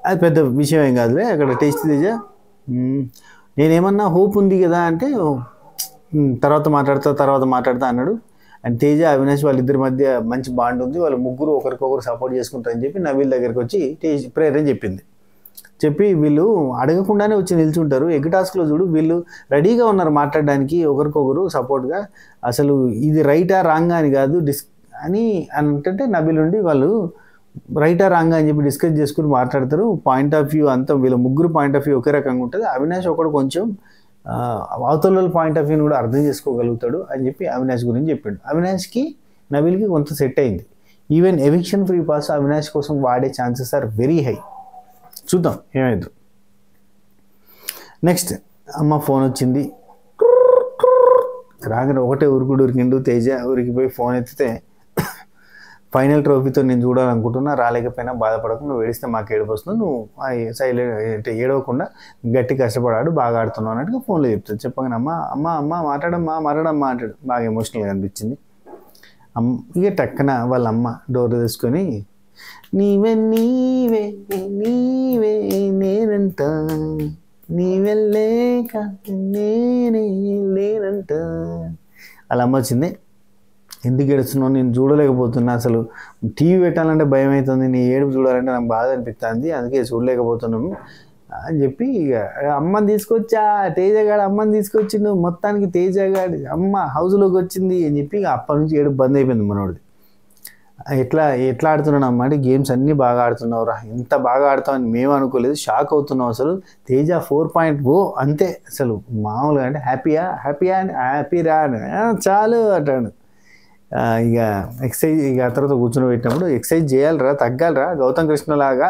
అది పెద్ద విషయం ఏం కాదులే. అక్కడ టేస్టీ తేజ నేనేమన్నా హోప్ ఉంది కదా అంటే తర్వాత మాట్లాడతా అన్నాడు. అండ్ తేజ అవినాష్ వాళ్ళిద్దరి మధ్య మంచి బాండ్ ఉంది, వాళ్ళు ముగ్గురు ఒకరికొకరు సపోర్ట్ చేసుకుంటారని చెప్పి నవీల్ దగ్గరికి వచ్చి ప్రేరణ చెప్పి వీళ్ళు అడగకుండానే వచ్చి నిల్చుంటారు. ఎగ్ టాస్క్లో చూడు వీళ్ళు రెడీగా ఉన్నారు మాట్లాడడానికి ఒకరికొకరు సపోర్ట్గా. అసలు ఇది రైటా రాంగా అని కాదు అని అంటే నబీల్ ఉండి వాళ్ళు రైటా రాంగా అని చెప్పి డిస్కస్ చేసుకుని మాట్లాడతారు. పాయింట్ ఆఫ్ వ్యూ అంతా వీళ్ళ ముగ్గురు పాయింట్ ఆఫ్ వ్యూ ఒకే రకంగా ఉంటుంది. అవినాష్ ఒకడు కొంచెం అవతల పాయింట్ ఆఫ్ వ్యూని కూడా అర్థం చేసుకోగలుగుతాడు అని చెప్పి అవినాష్ గురించి చెప్పాడు. అవినాష్కి నబీల్కి కొంత సెట్ అయింది. Even eviction free pass Avinash కోసం వాడే ఛాన్సెస్ ఆర్ వెరీ హై. చూద్దాం ఏమైందో. నెక్స్ట్ అమ్మ ఫోన్ వచ్చింది, రాగానే ఒకటే ఉరికిండు తేజ. ఉరికిపోయి ఫోన్ ఎత్తితే ఫైనల్ ట్రోఫీతో నేను చూడాలనుకుంటున్నా, రాలేకపోయినా బాధపడకుండా నువ్వు ఏడిస్తే మాకు ఏడుపు వస్తుంది, నువ్వు సైలెంట్ ఏడవకుండా గట్టి కష్టపడాడు, బాగా ఆడుతున్నావు అన్నట్టుగా ఫోన్లో చెప్తాడు. చెప్పగానే అమ్మ మాట్లాడమ్మా అంటాడు. బాగా ఎమోషనల్గా అనిపించింది. ఇక టక్కన వాళ్ళ అమ్మ డోర్ తీసుకొని నీవే నేనంట, నీవెళ్ళేక నేనే లేనంట. వాళ్ళ అమ్మ వచ్చింది. ఎందుకు ఏడుస్తున్నావు, నేను చూడలేకపోతున్నా, అసలు టీవీ పెట్టాలంటే భయం అవుతుంది, నీ ఏడుపు చూడాలంటే నాకు బాధ అనిపిస్తుంది, అందుకే చూడలేకపోతున్నాము అని చెప్పి ఇక అమ్మని తీసుకొచ్చా. తేజగాడు అమ్మని తీసుకొచ్చిండు. మొత్తానికి తేజగాడి అమ్మ హౌస్లోకి వచ్చింది అని చెప్పి అప్పటి నుంచి ఏడుపు బంద్ అయిపోయింది మనోడిది. ఎట్లా ఆడుతున్నాడు అమ్మ అంటే గేమ్స్ అన్నీ బాగా ఆడుతున్నావురా, ఇంత బాగా ఆడతామని మేము అనుకోలేదు, షాక్ అవుతున్నాం. అసలు తేజ 4.0 అంతే, అసలు మామూలుగా అంటే హ్యాపీ రా చాలు అంటాడు. ఇక ఎక్సర్సైజ్ ఇక తర్వాత కూర్చొని పెట్టినప్పుడు ఎక్సర్సైజ్ చేయాలిరా, తగ్గాలిరా గౌతమ్ కృష్ణ లాగా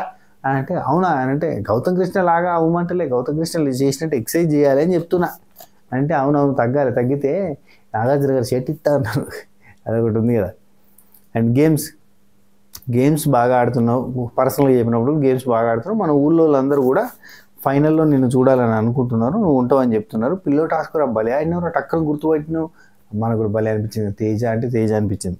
అంటే అవునా అంటే గౌతమ్ కృష్ణ లాగా అవ్వమంటలే, గౌతమ్ కృష్ణ చేసినట్టు ఎక్సర్సైజ్ చేయాలి అని చెప్తున్నా అంటే అవునవును తగ్గాలి, తగ్గితే నాగార్జున గారు షర్ట్ ఇస్తా అన్నారు. అదొకటి ఉంది కదా. అండ్ గేమ్స్ బాగా ఆడుతున్నావు, పర్సనల్గా చెప్పినప్పుడు గేమ్స్ బాగా ఆడుతున్నావు. మన ఊళ్ళో వాళ్ళందరూ కూడా ఫైనల్లో నిన్ను చూడాలని అనుకుంటున్నారు, నువ్వు ఉంటావని చెప్తున్నారు. పిల్లో టాస్క్ రా భలే ఆడినవు, టక్కన గుర్తుపట్టినావు, మనకు కూడా భలే అనిపించింది. తేజ అనిపించింది.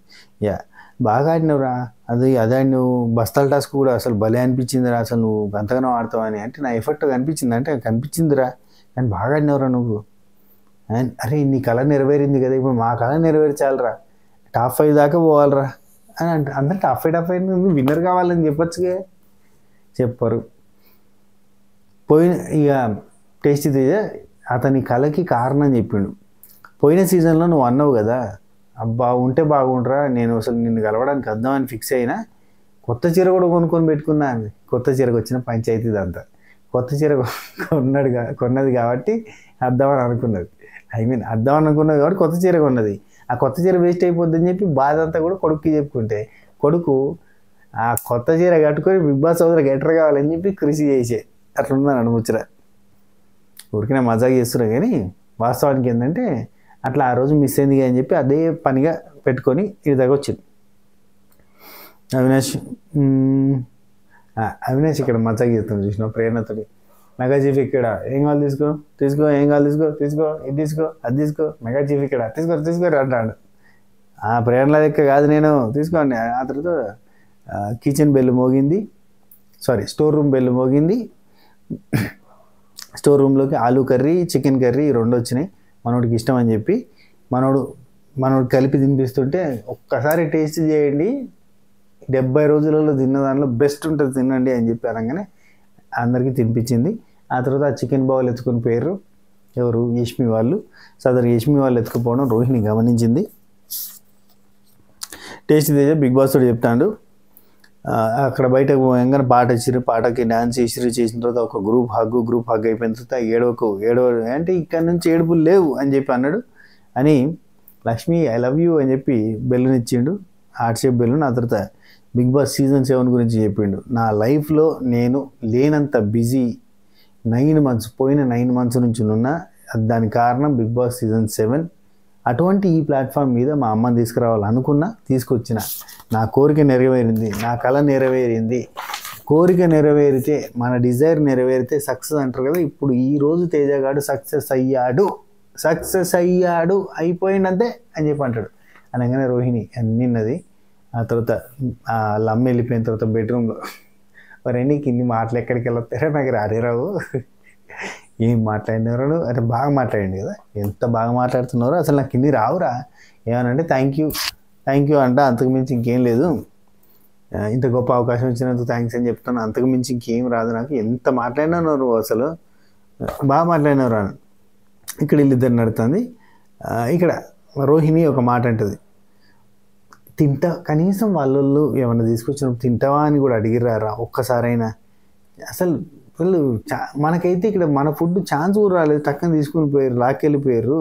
బాగా ఆడినవురా, అదే నువ్వు బస్తాల టాస్క్ కూడా అసలు భలే అనిపించిందిరా, అసలు నువ్వు అంతగానో ఆడతావని అంటే నా ఎఫెక్ట్ కనిపించింది అంటే కనిపించిందిరా, కానీ బాగా ఆడినవురా నువ్వు. అరే నీ కళ నెరవేరింది కదా, ఇప్పుడు మా కళ నెరవేర్చాలరా, టాప్ 5 దాకా పోవాలరా అని అంటే అందరు టాప్ 5 నువ్వు విన్నర్ కావాలని చెప్పొచ్చుగా, చెప్పరు. ఇక టేస్టీ తేజ అతని కళకి కారణం చెప్పిండు. పోయిన సీజన్లో నువ్వు అన్నావు కదా, అబ్బా ఉంటే బాగుండరా, నేను అసలు నిన్ను కలవడానికి వద్దామని ఫిక్స్ అయినా, కొత్త చీర కూడా కొనుక్కొని పెట్టుకున్నా అంది. కొత్త చీరకు వచ్చిన పంచాయతీ ఇదంతా. కొత్త చీర కొన్నది కాబట్టి వద్దామని అనుకున్నది, వద్దామని అనుకున్నది కాబట్టి కొత్త చీర కొన్నది. ఆ కొత్త చీర వేస్ట్ అయిపోద్దని చెప్పి బాధ అంతా కూడా కొడుకుకి చెప్పుకుంటే, కొడుకు ఆ కొత్త చీర కట్టుకొని బిగ్ బాస్ హౌస్లో గెటర్ కావాలని చెప్పి కృషి చేసే అట్లుందని అనుముచ్చరా. ఊరికైనా మజాగా చేస్తున్నా కానీ వాస్తవానికి ఏంటంటే అట్లా ఆ రోజు మిస్ అయింది అని చెప్పి అదే పనిగా పెట్టుకొని ఇది దగ్గర వచ్చింది. అవినాష్ ఇక్కడ మజాగా చేస్తాం చూసిన ప్రేరణతోటి. మెగా చీఫ్ ఇక్కడ ఏం కావాలి తీసుకో ఏం కావాలి తీసుకో ఇది తీసుకో అది తీసుకో, మెగా చీఫ్ ఇక్కడ తీసుకో అంటాడు. ఆ ప్రేరణ లెక్క కాదు నేను తీసుకోండి. ఆ తర్వాత కిచెన్ బెల్ మోగింది, స్టోర్ రూమ్ బెల్ మోగింది. స్టోర్ రూమ్లోకి ఆలూ కర్రీ చికెన్ కర్రీ 2 వచ్చినాయి. మనోడికి ఇష్టం అని చెప్పి మనోడు కలిపి తినిపిస్తుంటే ఒక్కసారి టేస్ట్ చేయండి, 70 రోజులలో తిన్న దాంట్లో బెస్ట్ ఉంటుంది తినండి అని చెప్పి అనగానే అందరికీ తినిపించింది. ఆ తర్వాత ఆ చికెన్ బౌల్ ఎత్తుకుని పోయారు ఎవరు, యష్మి వాళ్ళు. సదరు యష్మి వాళ్ళు ఎత్తుకుపోవడం రోహిణి గమనించింది. టేస్ట్ తేజ బిగ్ బాస్ తోటి చెప్తాడు, అక్కడ బయటకు పోయంగానే పాట ఇచ్చిరు, పాటకి డ్యాన్స్ చేసిన తర్వాత ఒక గ్రూప్ హగ్ అయిపోయిన తర్వాత ఏడవ అంటే ఇక్కడ నుంచి ఏడుపులు లేవు అని చెప్పి అన్నాడు. అని లక్ష్మి ఐ లవ్ యూ అని చెప్పి బెలూన్ ఇచ్చిండు, హార్ట్ షేప్ బెలూన్. ఆ తర్వాత బిగ్ బాస్ సీజన్ 7 గురించి చెప్పిండు. నా లైఫ్లో నేను లేనంత బిజీ 9 months, పోయిన 9 months నుంచి ఉన్నా, దానికి కారణం బిగ్ బాస్ సీజన్ 7. అటువంటి ఈ ప్లాట్ఫామ్ మీద మా అమ్మని తీసుకురావాలనుకున్నా, తీసుకొచ్చిన. నా కోరిక నెరవేరింది, నా కళ నెరవేరింది. కోరిక నెరవేరితే, మన డిజైర్ నెరవేరితే సక్సెస్ అంటారు కదా. ఇప్పుడు ఈరోజు తేజగాడు సక్సెస్ అయ్యాడు, అయిపోయిందంతే అని చెప్పి అంటాడు. అనగానే రోహిణి నిన్నది. ఆ తర్వాత వాళ్ళ అమ్మ వెళ్ళిపోయిన తర్వాత బెడ్రూమ్లో, మరి నీకు ఇన్ని మాటలు ఎక్కడికి వెళ్ళొస్తారో నాకు రావు, ఏం మాట్లాడినారు అంటే బాగా మాట్లాడండి కదా, ఎంత బాగా మాట్లాడుతున్నారో అసలు నాకు ఇన్ని రావురా. ఏమనంటే థ్యాంక్ యూ అంట, అంతకు మించి ఇంకేం లేదు. ఇంత గొప్ప అవకాశం ఇచ్చినందుకు థ్యాంక్స్ అని చెప్తాను, అంతకు మించి ఇంకేం రాదు నాకు. ఎంత మాట్లాడినారు అసలు, బాగా మాట్లాడినారు అని. ఇక్కడ వీళ్ళిద్దరు నడుతుంది. ఇక్కడ రోహిణి ఒక మాట అంటుంది, కనీసం వాళ్ళు ఏమన్నా తీసుకొచ్చినప్పుడు తింటావా అని కూడా అడిగిరారా ఒక్కసారైనా. అసలు వాళ్ళు మనకైతే ఇక్కడ మన ఫుడ్ ఛాన్స్ కూడా రాలేదు, టక్కన తీసుకుని పోయారు, లాక్కెళ్ళిపోయారు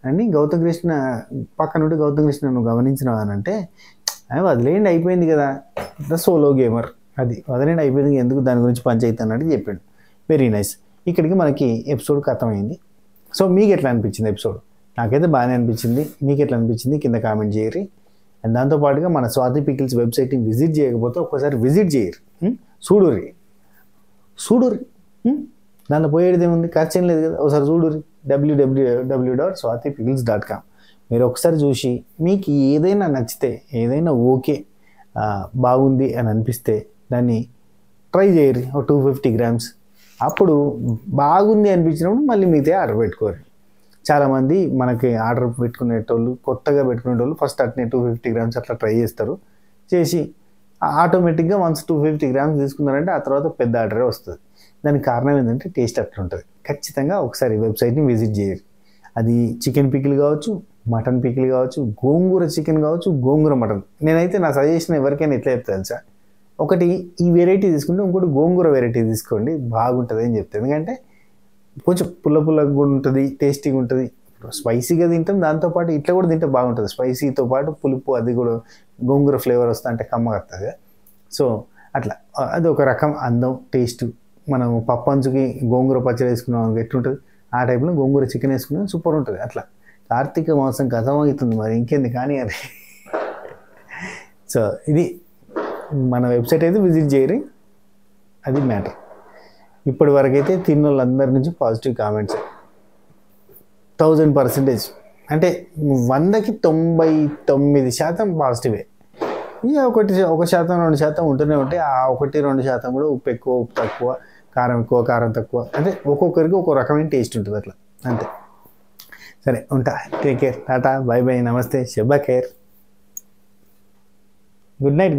అని. గౌతమ్ కృష్ణ పక్కన ఉంటే, గౌతమ్ కృష్ణ నువ్వు గమనించినావు అని అంటే, వదిలేయండి అయిపోయింది కదా, ద సోలో గేమర్, అది వదిలేండి అయిపోయింది, ఎందుకు దాని గురించి పంచాయతీ అన్నట్టు చెప్పాడు. Very nice. ఇక్కడికి మనకి ఎపిసోడ్ ఖతమైంది. సో మీకు ఎట్లా అనిపించింది ఎపిసోడ్? నాకైతే బాగానే అనిపించింది. మీకు ఎట్లా అనిపించింది కింద కామెంట్ చేయరు. అండ్ దాంతోపాటుగా మన స్వాతి పికిల్స్ వెబ్సైట్ని విజిట్ చేయకపోతే ఒక్కసారి విజిట్ చేయరు, చూడుర్రి. దాంట్లో పోయేది ఏముంది, ఖర్చు ఏం లేదు కదా, ఒకసారి చూడుర్రి. www.swatipickles.com. మీరు ఒకసారి చూసి మీకు ఏదైనా నచ్చితే, ఏదైనా ఓకే బాగుంది అని అనిపిస్తే దాన్ని ట్రై చేయరు. 250 grams. అప్పుడు బాగుంది అనిపించినప్పుడు మళ్ళీ మీదే ఆర్డర్ పెట్టుకోరు. చాలామంది మనకి ఆర్డర్ పెట్టుకునేటోళ్ళు, కొత్తగా పెట్టుకునేటోళ్ళు ఫస్ట్ అట్నే 250 grams అట్లా ట్రై చేస్తారు. చేసి ఆటోమేటిక్గా వన్స్ 250 grams తీసుకున్నారంటే ఆ తర్వాత పెద్ద ఆర్డరే వస్తుంది. దానికి కారణం ఏంటంటే టేస్ట్ అట్లా ఉంటుంది. ఖచ్చితంగా ఒకసారి వెబ్సైట్ని విజిట్ చేయరు. అది చికెన్ పికిల్ కావచ్చు, మటన్ పికిల్ కావచ్చు, గోంగూర చికెన్ కావచ్చు, గోంగూర మటన్. నేనైతే నా సజెషన్ ఎవరికైనా ఎట్లా చెప్తా తెలుసా, ఒకటి ఈ వెరైటీ తీసుకుంటే ఇంకోటి గోంగూర వెరైటీ తీసుకోండి, బాగుంటుంది అని చెప్తాను. ఎందుకంటే కొంచెం పుల్లగా కూడా ఉంటుంది, టేస్టీగా ఉంటుంది. స్పైసీగా తింటాం, దాంతోపాటు ఇట్లా కూడా తింటే బాగుంటుంది. స్పైసీతో పాటు పులుపు, అది కూడా గోంగూర ఫ్లేవర్ వస్తా అంటే కమ్మగా వస్తుంది. సో అట్లా అది ఒక రకం అందం, టేస్ట్. మనం పప్పు అంచుకి గోంగూర పచ్చడి వేసుకున్నాం ఎట్లుంటుంది, ఆ టైప్లో గోంగూర చికెన్ వేసుకున్నాం సూపర్ ఉంటుంది. అట్లా కార్తీక మాసం కథమవుతుంది, మరి ఇంకేంది కానీ అది. సో ఇది మన వెబ్సైట్ అయితే విజిట్ చేయరు, అది మ్యాటర్. ఇప్పటి వరకు అయితే తిన్న వాళ్ళందరి నుంచి పాజిటివ్ కామెంట్స్ 1000%. అంటే 100కి 99% పాజిటివే. ఇక 1% 2% ఉంటూనే ఉంటాయి. ఆ 1-2% కూడా ఉప్పు ఎక్కువ, ఉప్పు తక్కువ, కారం ఎక్కువ, కారం తక్కువ, అంటే ఒక్కొక్కరికి ఒక్కో రకమైన టేస్ట్ ఉంటుంది అట్లా, అంతే. సరే ఉంటా, take care, Tata, by by, నమస్తే, శుభ కేర్, గుడ్ నైట్.